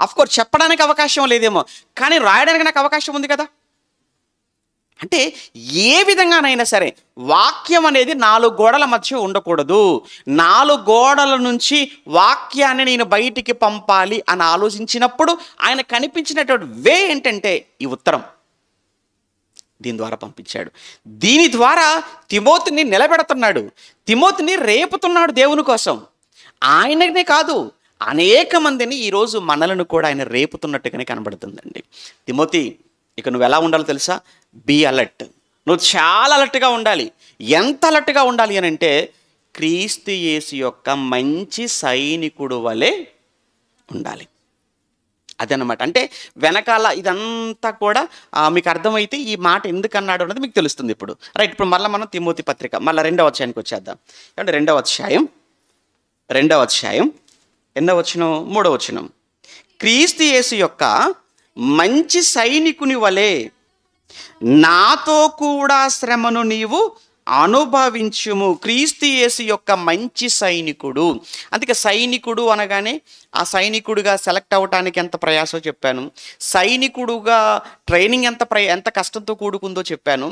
అఫ్కోర్స్ చెప్పడానికి అవకాశం లేదేమో, కానీ రాయడానికి నాకు అవకాశం ఉంది కదా. అంటే ఏ విధంగానైనా సరే వాక్యం అనేది 4 గోడల మధ్య ఉండకూడదు. 4 గోడల నుంచి వాక్యాన్ని నేను బయటికి పంపాలి అని ఆలోచించినప్పుడు ఆయన కనిపించినటువంటి వే ఏంటంటే ఈ ఉత్తరం. దీని ద్వారా పంపించాడు. దీని ద్వారా తిమోతిని నిలబెడుతున్నాడు, తిమోతిని రేపుతున్నాడు దేవుని కోసం. ఆయననే కాదు, అనేక మందిని ఈరోజు మనలను కూడా ఆయన రేపుతున్నట్టుగానే కనబడుతుందండి. తిమోతి, ఇక నువ్వు ఎలా ఉండాలో తెలుసా? Be alert. నువ్వు చాలా అలర్ట్గా ఉండాలి. ఎంత అలర్ట్గా ఉండాలి అని అంటే, క్రీస్తు యేసు యొక్క మంచి సైనికుడు వలె ఉండాలి. అదనమాట. అంటే వెనకాల ఇదంతా కూడా మీకు అర్థమైతే ఈ మాట ఎందుకు అన్నాడు అన్నది మీకు తెలుస్తుంది ఇప్పుడు. రైట్, ఇప్పుడు మళ్ళీ మనం తిమోతి పత్రిక మళ్ళీ 2వ అధ్యాయానికి వచ్చేద్దాం. అంటే 2వ అధ్యాయం 8వ వచనం 3వ వచనం. క్రీస్తు యేసు యొక్క మంచి సైనికుని వలె నాతో కూడా శ్రమను నీవు అనుభవించుము. క్రీస్తు యేసు యొక్క మంచి సైనికుడు. అందుకే సైనికుడు అనగానే ఆ సైనికుడిగా సెలెక్ట్ అవ్వటానికి ఎంత ప్రయాసో చెప్పాను, సైనికుడుగా ట్రైనింగ్ ఎంత కష్టంతో కూడుకుందో చెప్పాను.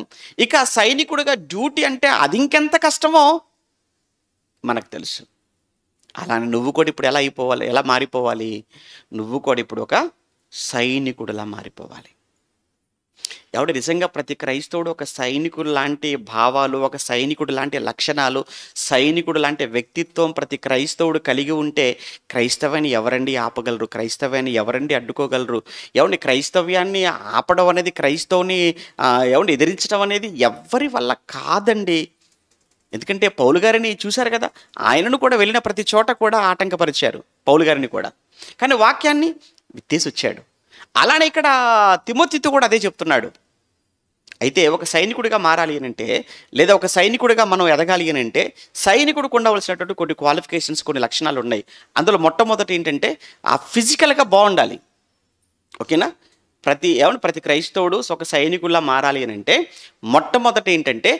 ఇక సైనికుడిగా డ్యూటీ అంటే అది ఇంకెంత కష్టమో మనకు తెలుసు. అలానే నువ్వు కూడా ఇప్పుడు ఎలా మారిపోవాలి? నువ్వు కూడా ఇప్పుడు ఒక సైనికుడిలా మారిపోవాలి. ఎవడు నిజంగా ప్రతి క్రైస్తవుడు ఒక సైనికుడు లాంటి భావాలు, ఒక సైనికుడు లాంటి లక్షణాలు, సైనికుడు లాంటి వ్యక్తిత్వం ప్రతి క్రైస్తవుడు కలిగి ఉంటే క్రైస్తవాన్ని ఎవరండి ఆపగలరు? క్రైస్తవాన్ని ఎవరండి అడ్డుకోగలరు? ఏమండి, క్రైస్తవ్యాన్ని ఆపడం అనేది, క్రైస్తవుని ఎదిరించడం అనేది ఎవరి వల్ల కాదండి. ఎందుకంటే పౌలు గారిని చూశారు కదా, ఆయనను కూడా వెళ్ళిన ప్రతి చోట కూడా ఆటంకపరిచారు పౌలు గారిని కూడా, కానీ వాక్యాన్ని విత్తేసి వచ్చాడు. అలానే ఇక్కడ తిమోతితో కూడా అదే చెప్తున్నాడు. అయితే ఒక సైనికుడిగా మారాలి అని అంటే, లేదా ఒక సైనికుడిగా మనం ఎదగాలి అని అంటే, సైనికుడికి ఉండవలసినటువంటి కొన్ని క్వాలిఫికేషన్స్, కొన్ని లక్షణాలు ఉన్నాయి. అందులో మొట్టమొదటి ఏంటంటే ఆ ఫిజికల్గా బాగుండాలి. ఓకేనా? ప్రతి క్రైస్తవుడు ఒక సైనికుల్లా మారాలి అని అంటే మొట్టమొదటి ఏంటంటే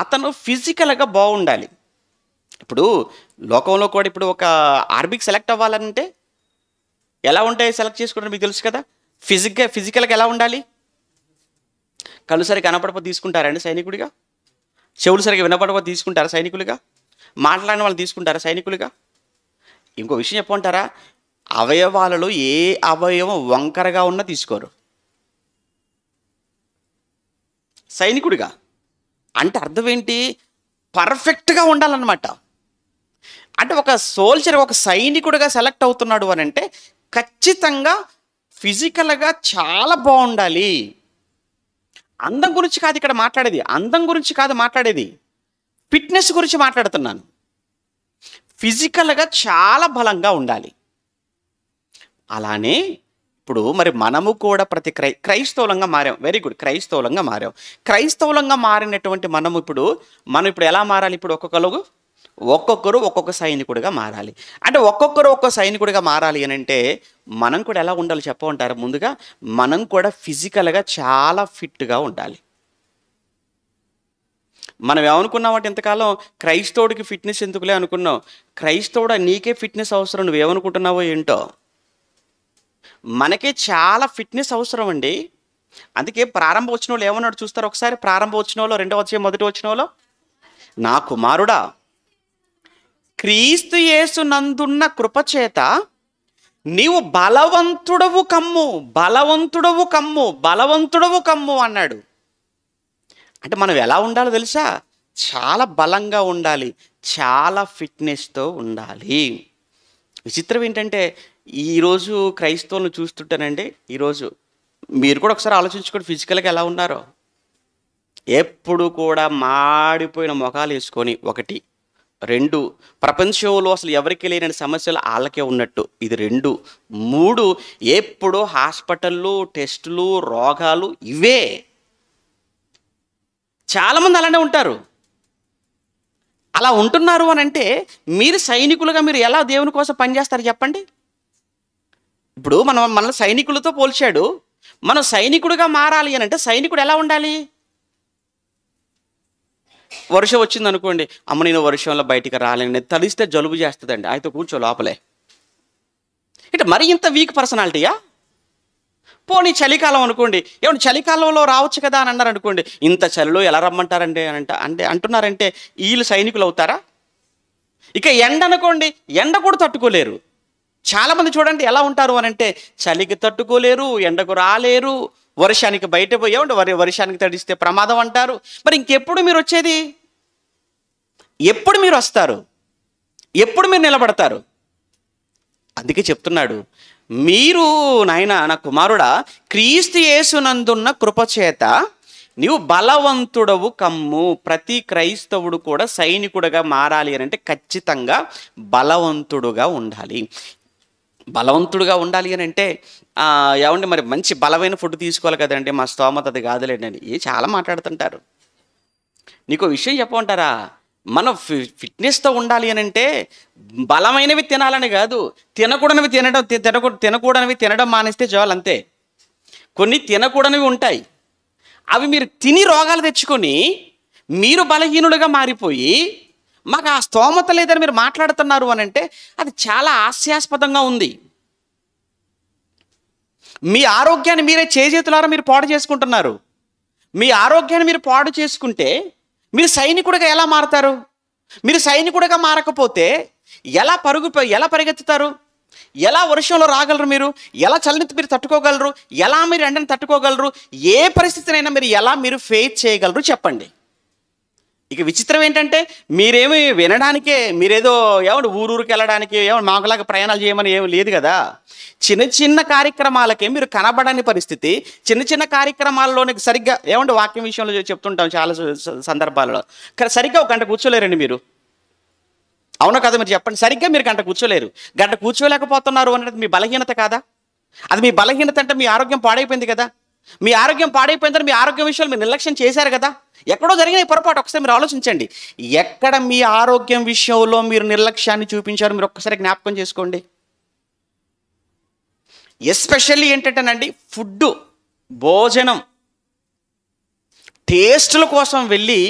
అతను ఫిజికల్గా బాగుండాలి. ఇప్పుడు లోకంలో కూడా ఇప్పుడు ఒక ఆర్మీకి సెలెక్ట్ అవ్వాలంటే ఎలా ఉంటాయి సెలెక్ట్ చేసుకోవడం మీకు తెలుసు కదా. ఫిజికల్గా ఎలా ఉండాలి? కళ్ళు సరిగా కనపడపో తీసుకుంటారండి సైనికుడిగా? చెవులు సరిగా వినపడపో తీసుకుంటారా సైనికులుగా? మాట్లాడిన వాళ్ళు తీసుకుంటారా సైనికులుగా? ఇంకో విషయం చెప్పమంటారా? అవయవాలలో ఏ అవయవం వంకరగా ఉన్నా తీసుకోరు సైనికుడిగా. అంటే అర్థం ఏంటి? పర్ఫెక్ట్గా ఉండాలన్నమాట. అంటే ఒక సోల్జర్, ఒక సైనికుడిగా సెలెక్ట్ అవుతున్నాడు అని అంటే ఖచ్చితంగా ఫిజికల్గా చాలా బాగుండాలి. అందం గురించి కాదు ఇక్కడ మాట్లాడేది, అందం గురించి కాదు మాట్లాడేది, ఫిట్నెస్ గురించి మాట్లాడుతున్నాను. ఫిజికల్గా చాలా బలంగా ఉండాలి. అలానే ఇప్పుడు మరి మనము కూడా ప్రతి క్రైస్తవులంగా మారాం. Very good, క్రైస్తవులంగా మారాం. క్రైస్తవులంగా మారినటువంటి మనం ఇప్పుడు ఎలా మారాలి? ఇప్పుడు ఒక్కొక్కరు ఒక్కొక్క సైనికుడిగా మారాలి. అంటే ఒక్కొక్కరు ఒక్కొక్క సైనికుడిగా మారాలి అని అంటే మనం కూడా ఎలా ఉండాలి చెప్పమంటారు? ముందుగా మనం కూడా ఫిజికల్గా చాలా ఫిట్గా ఉండాలి. మనం ఏమనుకున్నామంటే ఇంతకాలం క్రైస్తవుడికి ఫిట్నెస్ ఎందుకులే అనుకున్నాం. క్రైస్తవుడు నీకే ఫిట్నెస్ అవసరం, నువ్వేమనుకుంటున్నావో ఏంటో. మనకే చాలా ఫిట్నెస్ అవసరం అండి. అందుకే ప్రారంభ వచనంలో ఏమన్నాడు చూస్తారు ఒకసారి. ప్రారంభ వచనంలో 2వ అధ్యాయం 1వ వచనంలో, నా కుమారుడా, క్రీస్తు యేసు నందున్న కృపచేత నీవు బలవంతుడవు కమ్ము, బలవంతుడవు కమ్ము, బలవంతుడవు కమ్ము అన్నాడు. అంటే మనం ఎలా ఉండాలో తెలుసా? చాలా బలంగా ఉండాలి, చాలా ఫిట్నెస్తో ఉండాలి. విచిత్రం ఏంటంటే ఈరోజు క్రైస్తవులను చూస్తుంటానండి, ఈరోజు మీరు కూడా ఒకసారి ఆలోచించుకోండి, ఫిజికల్గా ఎలా ఉన్నారో. ఎప్పుడు కూడా మాడిపోయిన మొఖాలు వేసుకొని, 1, 2 ప్రపంచంలో అసలు ఎవరికి లేని సమస్యలు వాళ్ళకే ఉన్నట్టు, ఇది 2, 3 ఎప్పుడు హాస్పిటళ్ళు, టెస్టులు, రోగాలు ఇవే. చాలామంది అలానే ఉంటారు. అలా ఉంటున్నారు అని అంటే మీరు సైనికులుగా మీరు ఎలా దేవుని కోసం పనిచేస్తారు చెప్పండి? ఇప్పుడు మనల్ని సైనికులతో పోల్చాడు. మనం సైనికుడిగా మారాలి అని అంటే సైనికుడు ఎలా ఉండాలి? వర్షం వచ్చింది అనుకోండి, అమ్మ నేను వర్షంలో బయటికి రాలేని, తలిస్తే జలుబు చేస్తుందండి, అయితే కూర్చో లోపలే. ఇటు మరి ఇంత వీక్ పర్సనాలిటీయా? పోనీ చలికాలం అనుకోండి, ఏమంటే చలికాలంలో రావచ్చు కదా అని అన్నారు అనుకోండి, ఇంత చలిలో ఎలా రమ్మంటారండి అంటే అంటున్నారంటే వీళ్ళు సైనికులు అవుతారా? ఇక ఎండ అనుకోండి, ఎండ కూడా తట్టుకోలేరు. చాలామంది చూడండి ఎలా ఉంటారు అని అంటే చలికి తట్టుకోలేరు, ఎండకు రాలేరు, వర్షానికి బయట పోయేవాడు వర్షానికి తడిస్తే ప్రమాదం అంటారు. మరి ఇంకెప్పుడు మీరు వచ్చేది? ఎప్పుడు మీరు వస్తారు? ఎప్పుడు మీరు నిలబడతారు? అందుకే చెప్తున్నాడు, మీరు నాయన నా కుమారుడా, క్రీస్తు యేసునందున్న కృపచేత నీవు బలవంతుడవు కమ్ము. ప్రతి క్రైస్తవుడు కూడా సైనికుడుగా మారాలి అని అంటే ఖచ్చితంగా బలవంతుడుగా ఉండాలి. బలవంతుడుగా ఉండాలి అని అంటే ఏమండి మరి మంచి బలమైన ఫుడ్ తీసుకోవాలి కదండి, మా స్తోమత అది కాదులేండి అని చాలా మాట్లాడుతుంటారు. నీకు విషయం చెప్పమంటారా? మనం ఫిట్నెస్తో ఉండాలి అని అంటే బలమైనవి తినాలని కాదు, తినకూడనివి తినడం మానేస్తే చాలు, అంతే. కొన్ని తినకూడనివి ఉంటాయి, అవి మీరు తిని రోగాలు తెచ్చుకొని మీరు బలహీనులుగా మారిపోయి మాకు ఆ స్తోమత లేదని మీరు మాట్లాడుతున్నారు అని అంటే అది చాలా హాస్యాస్పదంగా ఉంది. మీ ఆరోగ్యాన్ని మీరే చేతులారా మీరు పాడు చేసుకుంటున్నారు. మీ ఆరోగ్యాన్ని మీరు పాడు చేసుకుంటే మీరు సైనికుడిగా ఎలా మారతారు? మీరు సైనికుడిగా మారకపోతే ఎలా పరిగెత్తుతారు? ఎలా వర్షంలో రాగలరు? మీరు ఎలా చలిని మీరు తట్టుకోగలరు? ఎలా మీరు ఎండను తట్టుకోగలరు? ఏ పరిస్థితినైనా మీరు ఫేస్ చేయగలరు చెప్పండి. ఇక విచిత్రం ఏంటంటే మీరేమి వినడానికే, మీరేదో ఏమంటే ఊరూరికి వెళ్ళడానికి మాకులాగా ప్రయాణాలు చేయమని ఏమి లేదు కదా. చిన్న చిన్న కార్యక్రమాలకే మీరు కనబడని పరిస్థితి. చిన్న చిన్న కార్యక్రమాల్లోనే సరిగ్గా ఏమంటే వాక్యం విషయంలో చెప్తుంటాం చాలా సందర్భాలలో, సరిగ్గా 1 గంట కూర్చోలేరండి మీరు. అవునా కదా? మీరు చెప్పండి, సరిగ్గా మీరు 1 గంట కూర్చోలేరు. 1 గంట కూర్చోలేకపోతున్నారు అనేది మీ బలహీనత కాదా? అది మీ బలహీనత అంటే మీ ఆరోగ్యం పాడైపోయింది కదా. మీ ఆరోగ్యం పాడైపోయిందని మీ ఆరోగ్యం విషయాలు మీరు నిర్లక్ష్యం చేశారు కదా. ఎక్కడో జరిగిన ఈ పొరపాటు ఒకసారి మీరు ఆలోచించండి. ఎక్కడ మీ ఆరోగ్యం విషయంలో మీరు నిర్లక్ష్యాన్ని చూపించారు మీరు ఒక్కసారి జ్ఞాపకం చేసుకోండి. ఎస్పెషల్లీ ఏంటంటేనండి ఫుడ్, భోజనం, టేస్టుల కోసం వెళ్ళి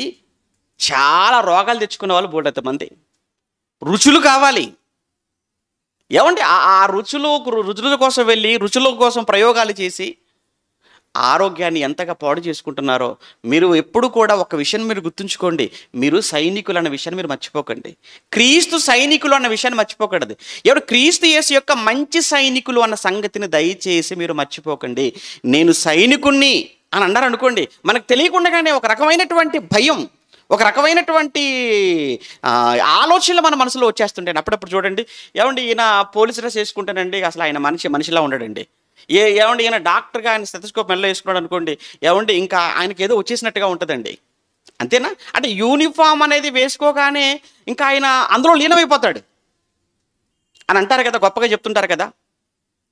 చాలా రోగాలు తెచ్చుకునే వాళ్ళు బోల్డంత మంది. రుచులు కావాలి ఏమండి, ఆ రుచుల కోసం వెళ్ళి రుచుల కోసం ప్రయోగాలు చేసి ఆరోగ్యాన్ని ఎంతగా పాడు చేసుకుంటున్నారో మీరు ఎప్పుడు కూడా ఒక విషయం మీరు గుర్తుంచుకోండి. మీరు సైనికులు అన్న విషయాన్ని మీరు మర్చిపోకండి. క్రీస్తు సైనికులు అన్న విషయాన్ని మర్చిపోకండి. ఎవరు క్రీస్తు యేసు యొక్క మంచి సైనికులు అన్న సంగతిని దయచేసి మీరు మర్చిపోకండి. నేను సైనికుణ్ణి అని అన్నారు అనుకోండి, మనకు తెలియకుండానే ఒక రకమైనటువంటి భయం, ఒక రకమైనటువంటి ఆలోచనలు మన మనసులో వచ్చేస్తుంటాయి. అప్పుడప్పుడు చూడండి, ఏమండి ఈయన పోలీస్ డ్రెస్ వేసుకుంటానండి, అసలు ఆయన మనిషిలా ఉండడండి. ఏమండి ఈయన డాక్టర్గా ఆయన స్టెథోస్కోప్ మెడలో వేసుకున్నాడు అనుకోండి, ఏమండి ఇంకా ఆయనకి ఏదో వచ్చేసినట్టుగా ఉంటుందండి. అంతేనా? అంటే యూనిఫామ్ అనేది వేసుకోగానే ఇంకా ఆయన అందులో లీనమైపోతాడు అని అంటారు కదా, గొప్పగా చెప్తుంటారు కదా.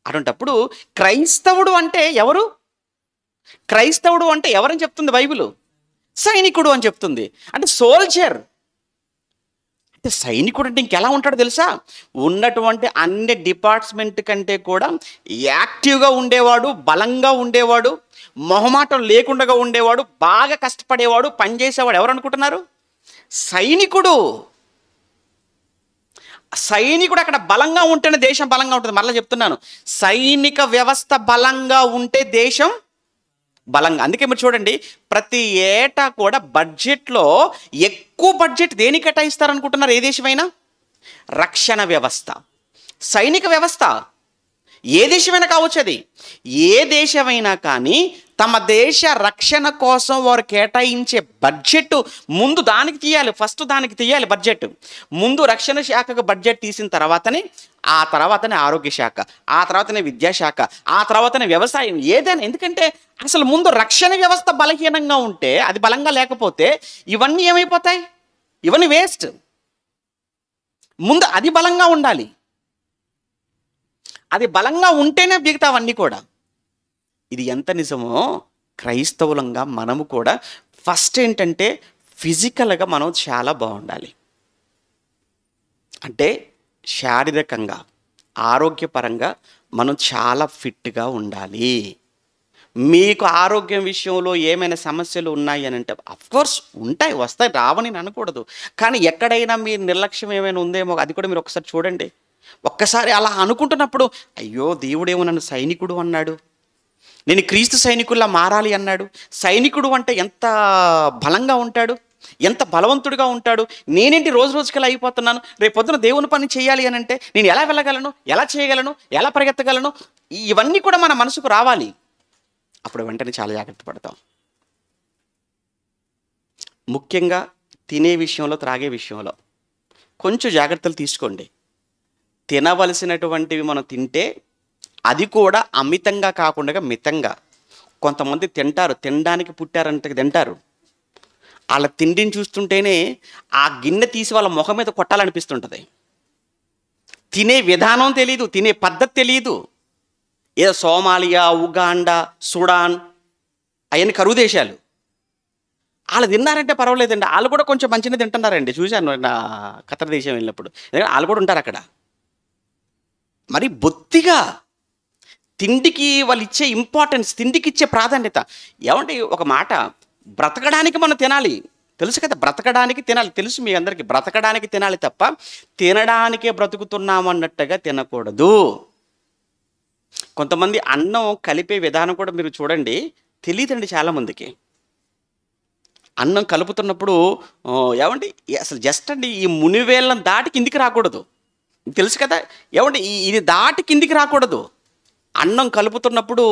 అటువంటప్పుడు క్రైస్తవుడు అంటే ఎవరు? క్రైస్తవుడు అంటే ఎవరని చెప్తుంది బైబిల్? సైనికుడు అని చెప్తుంది. అంటే సోల్జర్. అంటే సైనికుడు అంటే ఇంకెలా ఉంటాడో తెలుసా? ఉన్నటువంటి అన్ని డిపార్ట్మెంట్ కంటే కూడా యాక్టివ్గా ఉండేవాడు, బలంగా ఉండేవాడు, మొహమాటం లేకుండా ఉండేవాడు, బాగా కష్టపడేవాడు, పనిచేసేవాడు ఎవరు అనుకుంటున్నారు? సైనికుడు. సైనికుడు అక్కడ బలంగా ఉంటేనే దేశం బలంగా ఉంటుంది. మరలా చెప్తున్నాను, సైనిక వ్యవస్థ బలంగా ఉంటే దేశం బలంగా. అందుకే మీరు చూడండి, ప్రతి ఏటా కూడా బడ్జెట్లో ఎక్కువ బడ్జెట్ దేనికి కేటాయిస్తారనుకుంటున్నారు? ఏ దేశమైనా రక్షణ వ్యవస్థ, సైనిక వ్యవస్థ, ఏ దేశమైనా కావచ్చు అది. ఏ దేశమైనా కానీ తమ దేశ రక్షణ కోసం వారు కేటాయించే బడ్జెట్ ముందు దానికి తీయాలి. ఫస్ట్ దానికి తీయాలి బడ్జెట్. ముందు రక్షణ శాఖకు బడ్జెట్ తీసిన తర్వాతనే, ఆ తర్వాతనే ఆరోగ్య శాఖ, ఆ తర్వాతనే విద్యాశాఖ, ఆ తర్వాతనే వ్యవసాయం, ఏదైనా. ఎందుకంటే అసలు ముందు రక్షణ వ్యవస్థ బలహీనంగా ఉంటే, అది బలంగా లేకపోతే ఇవన్నీ ఏమైపోతాయి? ఇవన్నీ వేస్ట్. ముందు అది బలంగా ఉండాలి. అది బలంగా ఉంటేనే మిగతావన్నీ కూడా. ఇది ఎంత నిజమో క్రైస్తవులంగా మనము కూడా ఫస్ట్ ఏంటంటే ఫిజికల్గా మనం చాలా బాగుండాలి. అంటే శారీరకంగా, ఆరోగ్యపరంగా మనం చాలా ఫిట్గా ఉండాలి. మీకు ఆరోగ్యం విషయంలో ఏమైనా సమస్యలు ఉన్నాయి అని అంటే అఫ్కోర్స్ ఉంటాయి, వస్తాయి, రావని అనకూడదు. కానీ ఎక్కడైనా మీ నిర్లక్ష్యం ఏమైనా ఉందేమో అది కూడా మీరు ఒకసారి చూడండి. ఒక్కసారి అలా అనుకుంటున్నప్పుడు, అయ్యో దేవుడేమో నన్ను సైనికుడు అన్నాడు, నేను క్రీస్తు సైనికుల్లా మారాలి అన్నాడు. సైనికుడు అంటే ఎంత బలంగా ఉంటాడు, ఎంత బలవంతుడిగా ఉంటాడు. నేనేంటి రోజు రోజుకి అలా అయిపోతున్నాను? రేపు పొద్దున దేవుని పని చేయాలి అని అంటే నేను ఎలా వెళ్ళగలను, ఎలా చేయగలను, ఎలా పరిగెత్తగలను? ఇవన్నీ కూడా మన మనసుకు రావాలి. అప్పుడు వెంటనే చాలా జాగ్రత్త పడతాం. ముఖ్యంగా తినే విషయంలో, త్రాగే విషయంలో కొంచెం జాగ్రత్తలు తీసుకోండి. తినవలసినటువంటివి మనం తింటే అది కూడా అమితంగా కాకుండా మితంగా. కొంతమంది తింటారు, తినడానికి పుట్టారంటే తింటారు. వాళ్ళ తిండిని చూస్తుంటేనే ఆ గిన్నె తీసి వాళ్ళ ముఖం మీద కొట్టాలనిపిస్తుంటుంది. తినే విధానం తెలియదు, తినే పద్ధతి తెలియదు. ఏదో సోమాలియా, ఉగాండా, సుడాన్ అవన్నీ కరువు దేశాలు. వాళ్ళు తిన్నారంటే పర్వాలేదండి, వాళ్ళు కూడా కొంచెం మంచిగా తింటున్నారండి. చూశాను నా ఖతర్ దేశం వెళ్ళినప్పుడు. ఎందుకంటే వాళ్ళు కూడా ఉంటారు అక్కడ. మరి బొత్తిగా తిండికి వాళ్ళు ఇచ్చే ఇంపార్టెన్స్, తిండికి ఇచ్చే ప్రాధాన్యత. ఏమంటే ఒక మాట, బ్రతకడానికి మనం తినాలి, తెలుసు కదా, బ్రతకడానికి తినాలి, తెలుసు మీ అందరికీ. బ్రతకడానికి తినాలి తప్ప తినడానికే బ్రతుకుతున్నామన్నట్టుగా తినకూడదు. కొంతమంది అన్నం కలిపే విధానం కూడా మీరు చూడండి, తెలియదండి చాలామందికి. అన్నం కలుపుతున్నప్పుడు ఏమండి అసలు జస్ట్ అండి ఈ మునివేళ్ళని దాటి కిందికి రాకూడదు, తెలుసు కదా. ఏమంటే ఇది దాటి కిందికి రాకూడదు. అన్నం కలుపుతున్నప్పుడు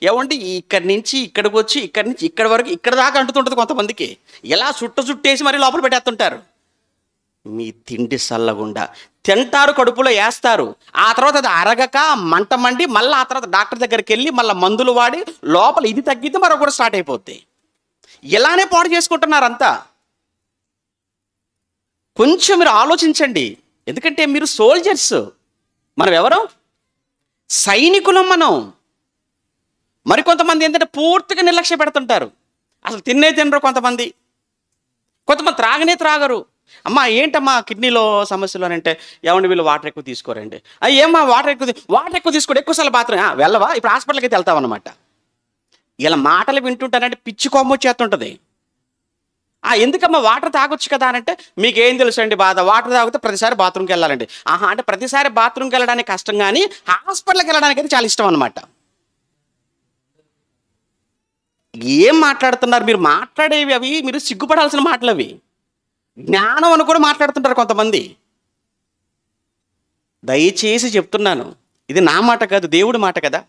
ఏమంటే ఇక్కడి నుంచి ఇక్కడికి వచ్చి, ఇక్కడి నుంచి ఇక్కడి వరకు, ఇక్కడ దాకా అంటుతుంటుంది కొంతమందికి. ఎలా చుట్టేసి మరీ లోపల పెట్టేస్తుంటారు. మీ తిండి సల్లగుండా తింటారు, కడుపులో వేస్తారు. ఆ తర్వాత అది అరగక మంట మండి మళ్ళీ ఆ తర్వాత డాక్టర్ దగ్గరికి వెళ్ళి మళ్ళీ మందులు వాడి లోపల ఇది తగ్గితే మరొకటి స్టార్ట్ అయిపోద్ది. ఇలానే పాడు చేసుకుంటున్నారు అంతా. కొంచెం మీరు ఆలోచించండి. ఎందుకంటే మీరు సోల్జర్స్, మనం ఎవరు? సైనికులం మనం. మరికొంతమంది ఏంటంటే పూర్తిగా నిర్లక్ష్య పెడుతుంటారు. అసలు తినరు కొంతమంది త్రాగనే త్రాగరు. అమ్మా ఏంటమ్మా కిడ్నీలో సమస్యలు అని అంటే, ఏమండి వీళ్ళు వాటర్ ఎక్కువ తీసుకోరండి. ఏమ్మా వాటర్ ఎక్కువ తీసుకోండి, ఎక్కువసార్లు బాత్రూమ్ వెళ్ళవా, ఇప్పుడు హాస్పిటల్కి అయితే వెళ్తావు అనమాట. ఇలా మాటలు వింటుంటానంటే పిచ్చి కొమ్మ వచ్చేస్తుంటుంది. ఎందుకమ్మా వాటర్ తాగొచ్చు కదా అని అంటే, మీకేం తెలుసు అండి బాధ, వాటర్ తాగితే ప్రతిసారి బాత్రూమ్కి వెళ్ళాలండి. అంటే ప్రతిసారి బాత్రూమ్కి వెళ్ళడానికి కష్టం, కానీ హాస్పిటల్కి వెళ్ళడానికి అయితే చాలా ఇష్టం అనమాట. ఏం మాట్లాడుతున్నారు మీరు? మాట్లాడేవి అవి మీరు సిగ్గుపడాల్సిన మాటలు అవి. జ్ఞానం అని కూడా మాట్లాడుతుంటారు కొంతమంది. దయచేసి చెప్తున్నాను, ఇది నా మాట కాదు, దేవుడి మాట కదా.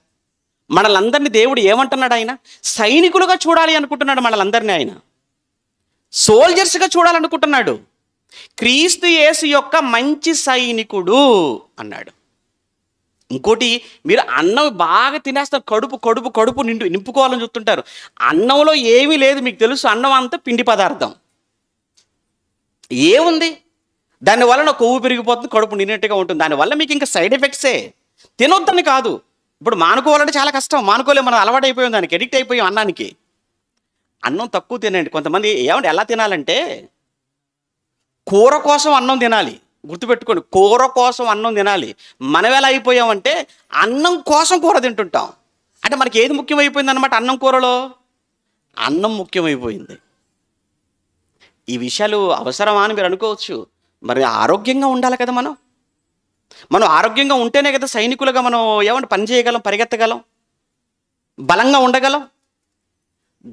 మనలందరినీ దేవుడు ఏమంటున్నాడు? ఆయన సైనికులుగా చూడాలి అనుకుంటున్నాడు. మనలందరినీ ఆయన సోల్జర్స్గా చూడాలనుకుంటున్నాడు. క్రీస్తు యేసు యొక్క మంచి సైనికుడు అన్నాడు. ఇంకోటి, మీరు అన్నం బాగా తినేస్తారు, కడుపు నింపుకోవాలని చూస్తుంటారు. అన్నంలో ఏమీ లేదు, మీకు తెలుసు. అన్నం అంతా పిండి పదార్థం. ఏముంది దానివల్ల నా కొవ్వు పెరిగిపోతుంది, కడుపు నిన్నట్టుగా ఉంటుంది. దానివల్ల మీకు ఇంకా సైడ్ ఎఫెక్ట్సే. తినొద్దని కాదు. ఇప్పుడు మానుకోవాలంటే చాలా కష్టం, మానుకోలేము. మనం అలవాటు అయిపోయాం, దానికి ఎడిక్ట్ అయిపోయాం అన్నానికి. అన్నం తక్కువ తినండి. కొంతమంది ఏమంటే ఎలా తినాలంటే కూర కోసం అన్నం తినాలి. గుర్తుపెట్టుకోండి, కూర కోసం అన్నం తినాలి. మనం ఎలా అయిపోయామంటే అన్నం కోసం కూర తింటుంటాం. అంటే మనకి ఏది ముఖ్యమైపోయింది అనమాట? అన్నం కూరలో అన్నం ముఖ్యమైపోయింది. ఈ విషయాలు అవసరమా అని మీరు అనుకోవచ్చు. మరి ఆరోగ్యంగా ఉండాలి కదా. మనం ఆరోగ్యంగా ఉంటేనే కదా సైనికులుగా మనం ఏమంటే పని చేయగలం, పరిగెత్తగలం, బలంగా ఉండగలం.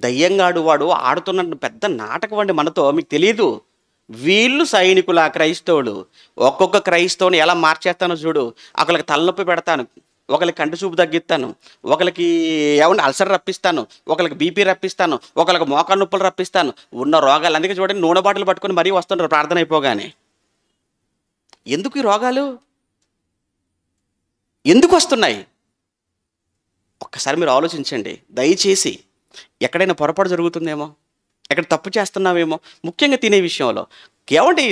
దయ్యంగాడు వాడు ఆడుతున్న పెద్ద నాటకం అండి మనతో, మీకు తెలియదు. వీళ్ళు సైనికుల క్రైస్తవులు. ఒక్కొక్క క్రైస్తవుని ఎలా మార్చేస్తానో చూడు. ఒకళ్ళకి తలనొప్పి పెడతాను, ఒకరికి కంటి చూపు తగ్గిస్తాను, ఒకరికి ఏమన్నా అల్సర్ రప్పిస్తాను, ఒకరికి బీపీ రప్పిస్తాను, ఒకరికి మోకాలు నొప్పులు రప్పిస్తాను, ఉన్న రోగాలు. అందుకే చూడండి నూనె బాటలు పట్టుకొని మరీ వస్తుంటారు ప్రార్థన అయిపోగానే. ఎందుకు ఈ రోగాలు ఎందుకు వస్తున్నాయి? ఒక్కసారి మీరు ఆలోచించండి దయచేసి. ఎక్కడైనా పొరపాటు జరుగుతుందేమో, ఎక్కడ తప్పు చేస్తున్నామేమో, ముఖ్యంగా తినే విషయంలో. ఏమంటే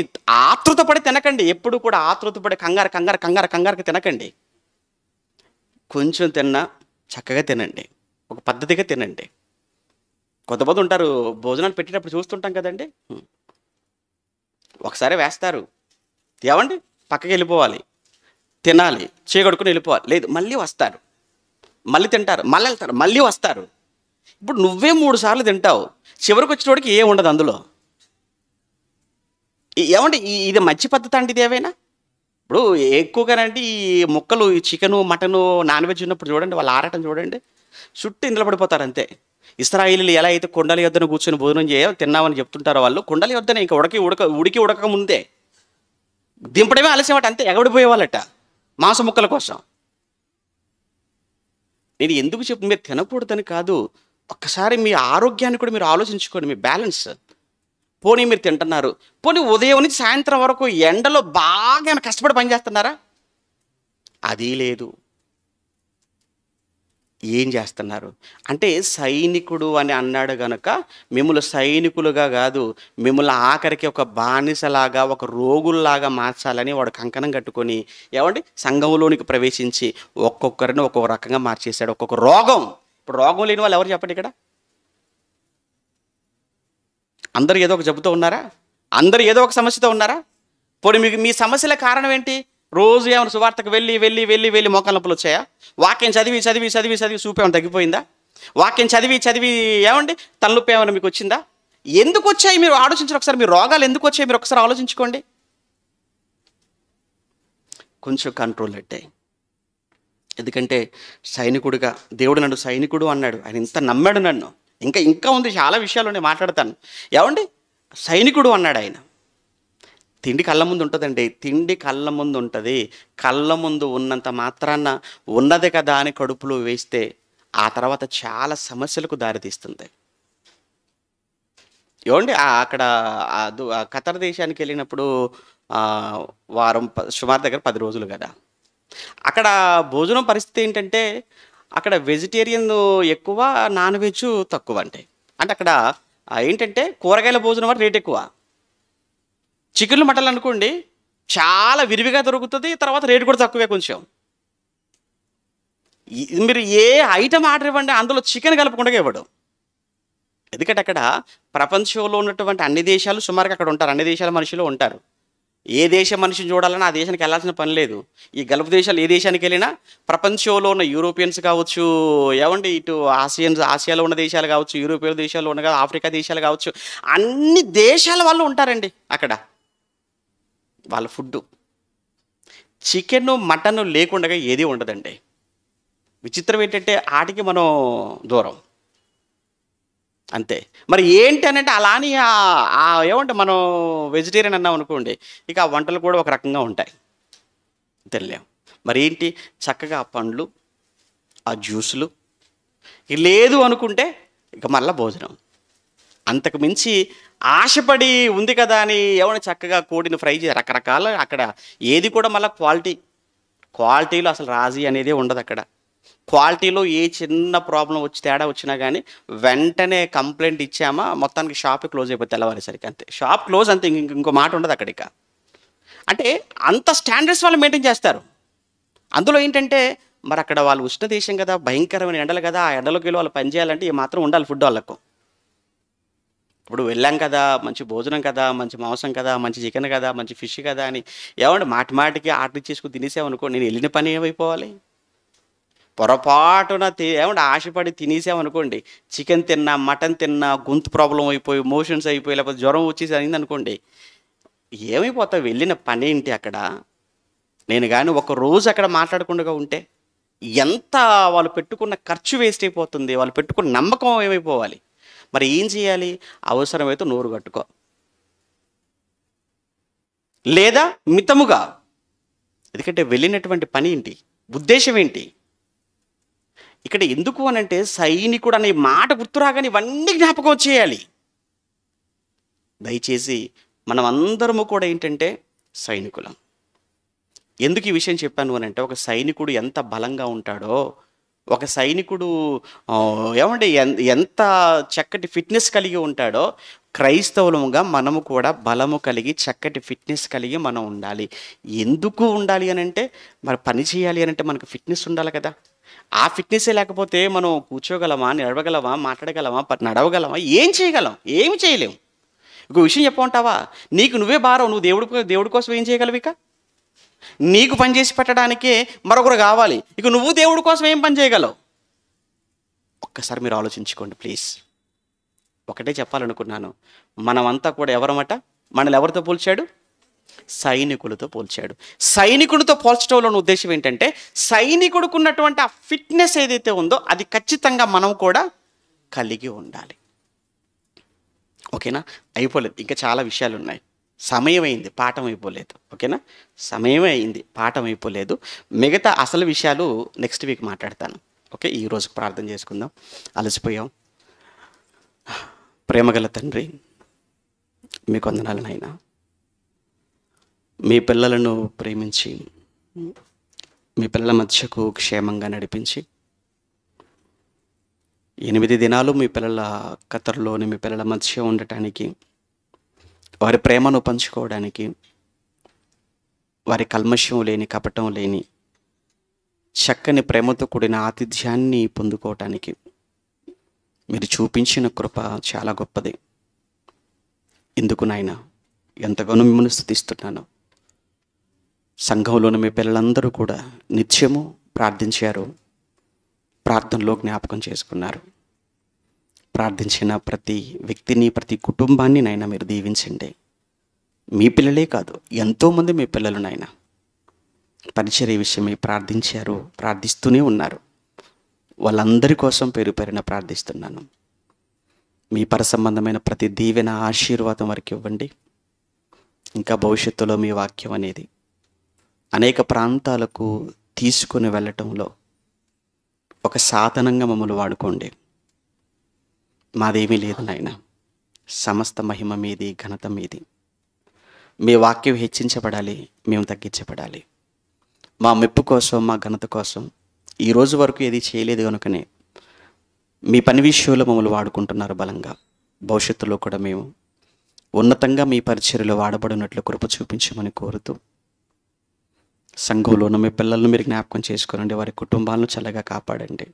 ఆతృతపడి తినకండి, ఎప్పుడు కూడా ఆతృతపడి కంగారుకి తినకండి. కొంచెం తిన్నా చక్కగా తినండి, ఒక పద్ధతిగా తినండి. కొంతమంది ఉంటారు భోజనాలు పెట్టేటప్పుడు చూస్తుంటాం కదండి, ఒకసారి వేస్తారు, ఏమండి పక్కకి వెళ్ళిపోవాలి, తినాలి, చీకడుకుని వెళ్ళిపోవాలి. లేదు, మళ్ళీ వస్తారు, మళ్ళీ తింటారు, మళ్ళీ వెళ్తారు, మళ్ళీ వస్తారు. ఇప్పుడు నువ్వే 3 సార్లు తింటావు, చివరికి వచ్చేటోడికి ఏం ఉండదు అందులో. ఏమంటే ఇది మంచి పద్ధతి అండి ఇది ఏవైనా? ఇప్పుడు ఎక్కువగానంటే ఈ ముక్కలు, ఈ చికెను, మటను, నాన్ వెజ్ ఉన్నప్పుడు చూడండి వాళ్ళ ఆరాటం చూడండి, చుట్టూ ఇందులో పడిపోతారు అంతే. ఇశ్రాయేలీయులు ఎలా అయితే కొండల యొద్దన కూర్చొని భోజనం తిన్నామని చెప్తుంటారో, వాళ్ళు కొండల యొద్దనే ఇంకా ఉడికి ఉడక ముందే దింపడమే ఆలస్యం అట, అంతే ఎగబడిపోయేవాళ్ళట మాంస ముక్కల కోసం. నేను ఎందుకు చెప్పు, మీరు తినకూడదని కాదు, ఒక్కసారి మీ ఆరోగ్యాన్ని కూడా మీరు ఆలోచించుకోండి, మీ బ్యాలెన్స్. పోనీ మీరు తింటున్నారు, పోనీ ఉదయం నుంచి సాయంత్రం వరకు ఎండలో బాగా కష్టపడి పనిచేస్తున్నారా? అది లేదు. ఏం చేస్తున్నారు అంటే, సైనికుడు అని అన్నాడు గనక మిమ్మల్ని సైనికులుగా కాదు, మిమ్మల్ని ఆఖరికి ఒక బానిసలాగా, ఒక రోగుల్లాగా మార్చాలని వాడు కంకణం కట్టుకొని ఏమండి సంఘంలోనికి ప్రవేశించి ఒక్కొక్కరిని ఒక్కొక్క రకంగా మార్చేశాడు. ఒక్కొక్క రోగం. ఇప్పుడు రోగం లేని వాళ్ళు ఎవరు చెప్పండి ఇక్కడ? అందరూ ఏదో ఒక జబ్బుతో ఉన్నారా? అందరూ ఏదో ఒక సమస్యతో ఉన్నారా? పోనీ మీకు మీ సమస్యల కారణం ఏంటి? రోజు ఏమైనా సువార్తకు వెళ్ళి మోకాళ్ళ నొప్పులు వచ్చాయా? వాక్యం చదివి చూపు ఏమైనా తగ్గిపోయిందా? వాక్యం చదివి ఏమండి తలనొప్పి ఏమైనా మీకు వచ్చిందా? ఎందుకు వచ్చాయి మీరు ఆలోచించండి ఒకసారి. మీ రోగాలు ఎందుకు వచ్చాయి మీరు ఒకసారి ఆలోచించుకోండి. కొంచెం కంట్రోల్ పెట్టాయి. ఎందుకంటే సైనికుడిగా దేవుడు నన్ను సైనికుడు అన్నాడు. ఆయన ఇంత నమ్మాడు నన్ను. ఇంకా ఉంది, చాలా విషయాలు నేను మాట్లాడతాను. ఏమండి సైనికుడు అన్నాడు ఆయన. తిండి కళ్ళ ముందు ఉంటుందండి, తిండి కళ్ళ ముందు ఉంటుంది. కళ్ళ ముందు ఉన్నంత మాత్రాన ఉన్నది కదా అని కడుపులో వేస్తే ఆ తర్వాత చాలా సమస్యలకు దారితీస్తుంది. ఏమండి అక్కడ ఖతర్ దేశానికి వెళ్ళినప్పుడు వారం సుమారు దగ్గర 10 రోజులు కదా. అక్కడ భోజనం పరిస్థితి ఏంటంటే, అక్కడ వెజిటేరియన్ ఎక్కువ, నాన్ వెజ్ తక్కువ. అంటే అక్కడ ఏంటంటే కూరగాయల భోజనం వల్ల రేట్ ఎక్కువ. చికెన్లు మటన్లు అనుకోండి చాలా విరివిగా దొరుకుతుంది, తర్వాత రేటు కూడా తక్కువే కొంచెం. మీరు ఏ ఐటమ్ ఆర్డర్ ఇవ్వండి అందులో చికెన్ కలపకుండా ఇవ్వడు. ఎందుకంటే అక్కడ ప్రపంచంలో ఉన్నటువంటి అన్ని దేశాలు సుమారుగా అక్కడ ఉంటారు, అన్ని దేశాల మనుషులు ఉంటారు. ఏ దేశ మనిషిని చూడాలన్నా ఆ దేశానికి వెళ్ళాల్సిన పని లేదు. ఈ గల్ఫ్ దేశాలు ఏ దేశానికి వెళ్ళినా ప్రపంచంలో ఉన్న యూరోపియన్స్ కావచ్చు, ఏమండి ఇటు ఆసియాలో ఉన్న దేశాలు కావచ్చు, యూరోపియన్ దేశాల్లో ఉన్న ఆఫ్రికా దేశాలు కావచ్చు, అన్ని దేశాల వాళ్ళు ఉంటారండి అక్కడ. వాళ్ళ ఫుడ్ చికెన్ మటన్ లేకుండా ఏది ఉండదండి. విచిత్రం ఏంటంటే ఆటికి మనం దూరం అంతే. మరి ఏంటి అని అంటే, అలా అని ఏమంటే మనం వెజిటేరియన్ అన్నాం అనుకోండి, ఇక ఆ వంటలు కూడా ఒక రకంగా ఉంటాయి, తెలియలేము. మరి ఏంటి చక్కగా ఆ పండ్లు, ఆ జ్యూసులు, లేదు అనుకుంటే ఇక మళ్ళీ భోజనం. అంతకు మించి ఆశపడి ఉంది కదా అని ఏమైనా చక్కగా కోడిని ఫ్రై చేసి రకరకాల, అక్కడ ఏది కూడా మళ్ళీ క్వాలిటీలో అసలు రాజీ అనేది ఉండదు అక్కడ. క్వాలిటీలో ఏ చిన్న ప్రాబ్లం తేడా వచ్చినా కానీ వెంటనే కంప్లైంట్ ఇచ్చామా మొత్తానికి షాప్ క్లోజ్ అయిపోతే తెల్లవారేసరికి అంతే. షాప్ క్లోజ్ అంతే, ఇంకో మాట ఉండదు అక్కడ. ఇక అంటే అంత స్టాండర్డ్స్ వాళ్ళు మెయింటైన్ చేస్తారు. అందులో ఏంటంటే మరి అక్కడ వాళ్ళు ఉష్ణ దేశం కదా, భయంకరమైన ఎండలు కదా, ఆ ఎండలోకి వెళ్ళి వాళ్ళు పనిచేయాలంటే ఏ మాత్రం ఉండాలి ఫుడ్ వాళ్ళకు. ఇప్పుడు వెళ్ళాం కదా, మంచి భోజనం కదా, మంచి మాంసం కదా, మంచి చికెన్ కదా, మంచి ఫిష్ కదా అని ఏమంటే మాటికి ఆర్డర్ ఇచ్చేసుకుని తినేసామనుకో, నేను వెళ్ళిన పని ఏమైపోవాలి? పొరపాటున ఏమంటే ఆశపడి తినేసామనుకోండి, చికెన్ తిన్నా, మటన్ తిన్నా, గొంతు ప్రాబ్లం అయిపోయి, మోషన్స్ అయిపోయి, లేకపోతే జ్వరం వచ్చేసి అయింది అనుకోండి, ఏమైపోతావు? వెళ్ళిన పని ఏంటి అక్కడ? నేను కానీ ఒక రోజు అక్కడ మాట్లాడకుండా ఉంటే ఎంత వాళ్ళు పెట్టుకున్న ఖర్చు వేస్ట్ అయిపోతుంది, వాళ్ళు పెట్టుకున్న నమ్మకం ఏమైపోవాలి? మరి ఏం చేయాలి? అవసరమైతే నోరు కట్టుకో, లేదా మితముగా. ఎందుకంటే వెళ్ళినటువంటి పని ఏంటి, ఉద్దేశం ఏంటి? ఇక్కడ ఎందుకు అనంటే సైనికుడు అనే మాట గుర్తురాగానే ఇవన్నీ జ్ఞాపకం చేయాలి. దయచేసి మనం అందరము కూడా ఏంటంటే సైనికులం. ఎందుకు ఈ విషయం చెప్పాను అని అంటే, ఒక సైనికుడు ఎంత బలంగా ఉంటాడో, ఒక సైనికుడు ఏమంటే ఎంత చక్కటి ఫిట్నెస్ కలిగి ఉంటాడో, క్రైస్తవులముగా మనము కూడా బలము కలిగి చక్కటి ఫిట్నెస్ కలిగి మనం ఉండాలి. ఎందుకు ఉండాలి అని అంటే, మరి పని చేయాలి అని అంటే మనకు ఫిట్నెస్ ఉండాలి కదా. ఆ ఫిట్నెస్సే లేకపోతే మనం కూర్చోగలమా, నడవగలమా, మాట్లాడగలమా, నడవగలమా, ఏం చేయగలం? ఏమి చేయలేము. ఒక విషయం చెప్పమంటావా? నీకు నువ్వే భారం. నువ్వు దేవుడి కోసం ఏం చేయగలవు? ఇక నీకు పని చేసి పెట్టడానికే మరొకరు కావాలి. ఇక నువ్వు దేవుడి కోసం ఏం పని చేయగలవు? ఒక్కసారి మీరు ఆలోచించుకోండి ప్లీజ్. ఒకటే చెప్పాలనుకున్నాను. మనమంతా కూడా ఎవరమట? మనల్ని ఎవరితో పోల్చాడు? సైనికులతో పోల్చాడు. సైనికుడితో పోల్చడంలో ఉద్దేశం ఏంటంటే, సైనికుడికి ఉన్నటువంటి ఆ ఫిట్నెస్ ఏదైతే ఉందో అది ఖచ్చితంగా మనం కూడా కలిగి ఉండాలి. ఓకేనా? అయిపోలేదు, ఇంకా చాలా విషయాలు ఉన్నాయి. సమయం అయింది, పాఠం అయిపోలేదు. ఓకేనా? సమయం అయింది, పాఠం అయిపోలేదు. మిగతా అసలు విషయాలు నెక్స్ట్ వీక్ మాట్లాడతాను. ఓకే, ఈరోజు ప్రార్థన చేసుకుందాం. అలసిపోయాం. ప్రేమగల తండ్రి, మీకు వందనాలు నాయనా. మీ పిల్లలను ప్రేమించి మీ పిల్లల మధ్యకు క్షేమంగా నడిపించి 8 దినాలు మీ పిల్లల కతర్లోని మీ పిల్లల మధ్య ఉండటానికి, వారి ప్రేమను పంచుకోవడానికి, వారి కల్మషం లేని, కపటం లేని చక్కని ప్రేమతో కూడిన ఆతిథ్యాన్ని పొందుకోవటానికి మీరు చూపించిన కృప చాలా గొప్పది. ఎందుకు నాయనా ఎంతగానో మిమ్మల్ని స్తుతిస్తున్నాను. సంఘంలోని మీ పిల్లలందరూ కూడా నిత్యము ప్రార్థించారు, ప్రార్థనలో జ్ఞాపకం చేసుకున్నారు. ప్రార్థించిన ప్రతి వ్యక్తిని, ప్రతి కుటుంబాన్ని నాయన మీరు దీవించండి. మీ పిల్లలే కాదు, ఎంతోమంది మీ పిల్లలు నాయన పరిచర్య విషయమై ప్రార్థించారు, ప్రార్థిస్తూనే ఉన్నారు. వాళ్ళందరి కోసం పేరు పేరున ప్రార్థిస్తున్నాను. మీ పరసంబంధమైన ప్రతి దీవెన, ఆశీర్వాదం వారికి ఇవ్వండి. ఇంకా భవిష్యత్తులో మీ వాక్యం అనేది అనేక ప్రాంతాలకు తీసుకుని వెళ్ళటంలో ఒక సాధనంగా మమ్మల్ని వాడుకోండి. మాదేమీ లేదు నాయన, సమస్త మహిమ మీది, ఘనత మీది. మీ వాక్యం హెచ్చించబడాలి, మేము తగ్గించబడాలి. మా మెప్పు కోసం, మా ఘనత కోసం ఈరోజు వరకు ఏది చేయలేదు కనుకనే మీ పని విషయంలో మమ్మల్ని వాడుకుంటున్నారు బలంగా. భవిష్యత్తులో కూడా మేము ఉన్నతంగా మీ పరిచర్యలో వాడబడినట్లు కృప చూపించమని కోరుతూ, సంఘంలో ఉన్న మీ పిల్లలను మీరు జ్ఞాపకం చేసుకోనండి. వారి కుటుంబాలను చల్లగా కాపాడండి.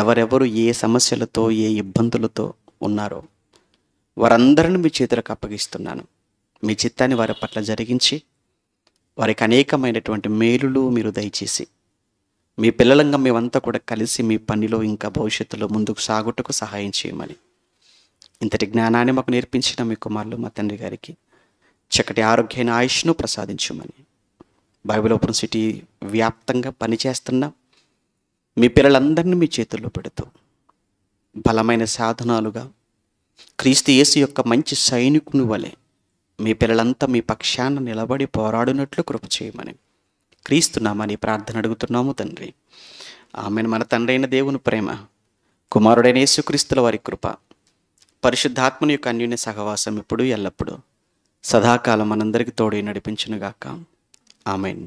ఎవరెవరు ఏ సమస్యలతో, ఏ ఇబ్బందులతో ఉన్నారో వారందరిని మీ చేతులకు అప్పగిస్తున్నాను. మీ చిత్తాన్ని వారి పట్ల జరిగించి వారికి అనేకమైనటువంటి మేలులు మీరు దయచేసి, మీ పిల్లలంగా మేమంతా కూడా కలిసి మీ పనిలో ఇంకా భవిష్యత్తులో ముందుకు సాగుటకు సహాయం చేయమని, ఇంతటి జ్ఞానాన్ని మాకు నేర్పించిన మీ కుమారులు మా తండ్రి గారికి చక్కటి ఆరోగ్యమైన ఆయుష్ను ప్రసాదించమని, బైబిల్ ఓపెన్ సిటీ వ్యాప్తంగా పనిచేస్తున్న మీ పిల్లలందరినీ మీ చేతుల్లో పెడుతూ బలమైన సాధనాలుగా క్రీస్తు యేసు యొక్క మంచి సైనికుని వలె మీ పిల్లలంతా మీ పక్షాన నిలబడి పోరాడినట్లు కృప చేయమని క్రీస్తున్నామని ప్రార్థన అడుగుతున్నాము తండ్రి. ఆమెను. మన తండ్రి అయిన దేవుని ప్రేమ, కుమారుడైన యేసుక్రీస్తుల వారి కృప, పరిశుద్ధాత్మని యొక్క అన్యోన్య సహవాసం ఇప్పుడు ఎల్లప్పుడూ సదాకాలం మనందరికీ తోడై నడిపించునుగాక. ఆమెన్.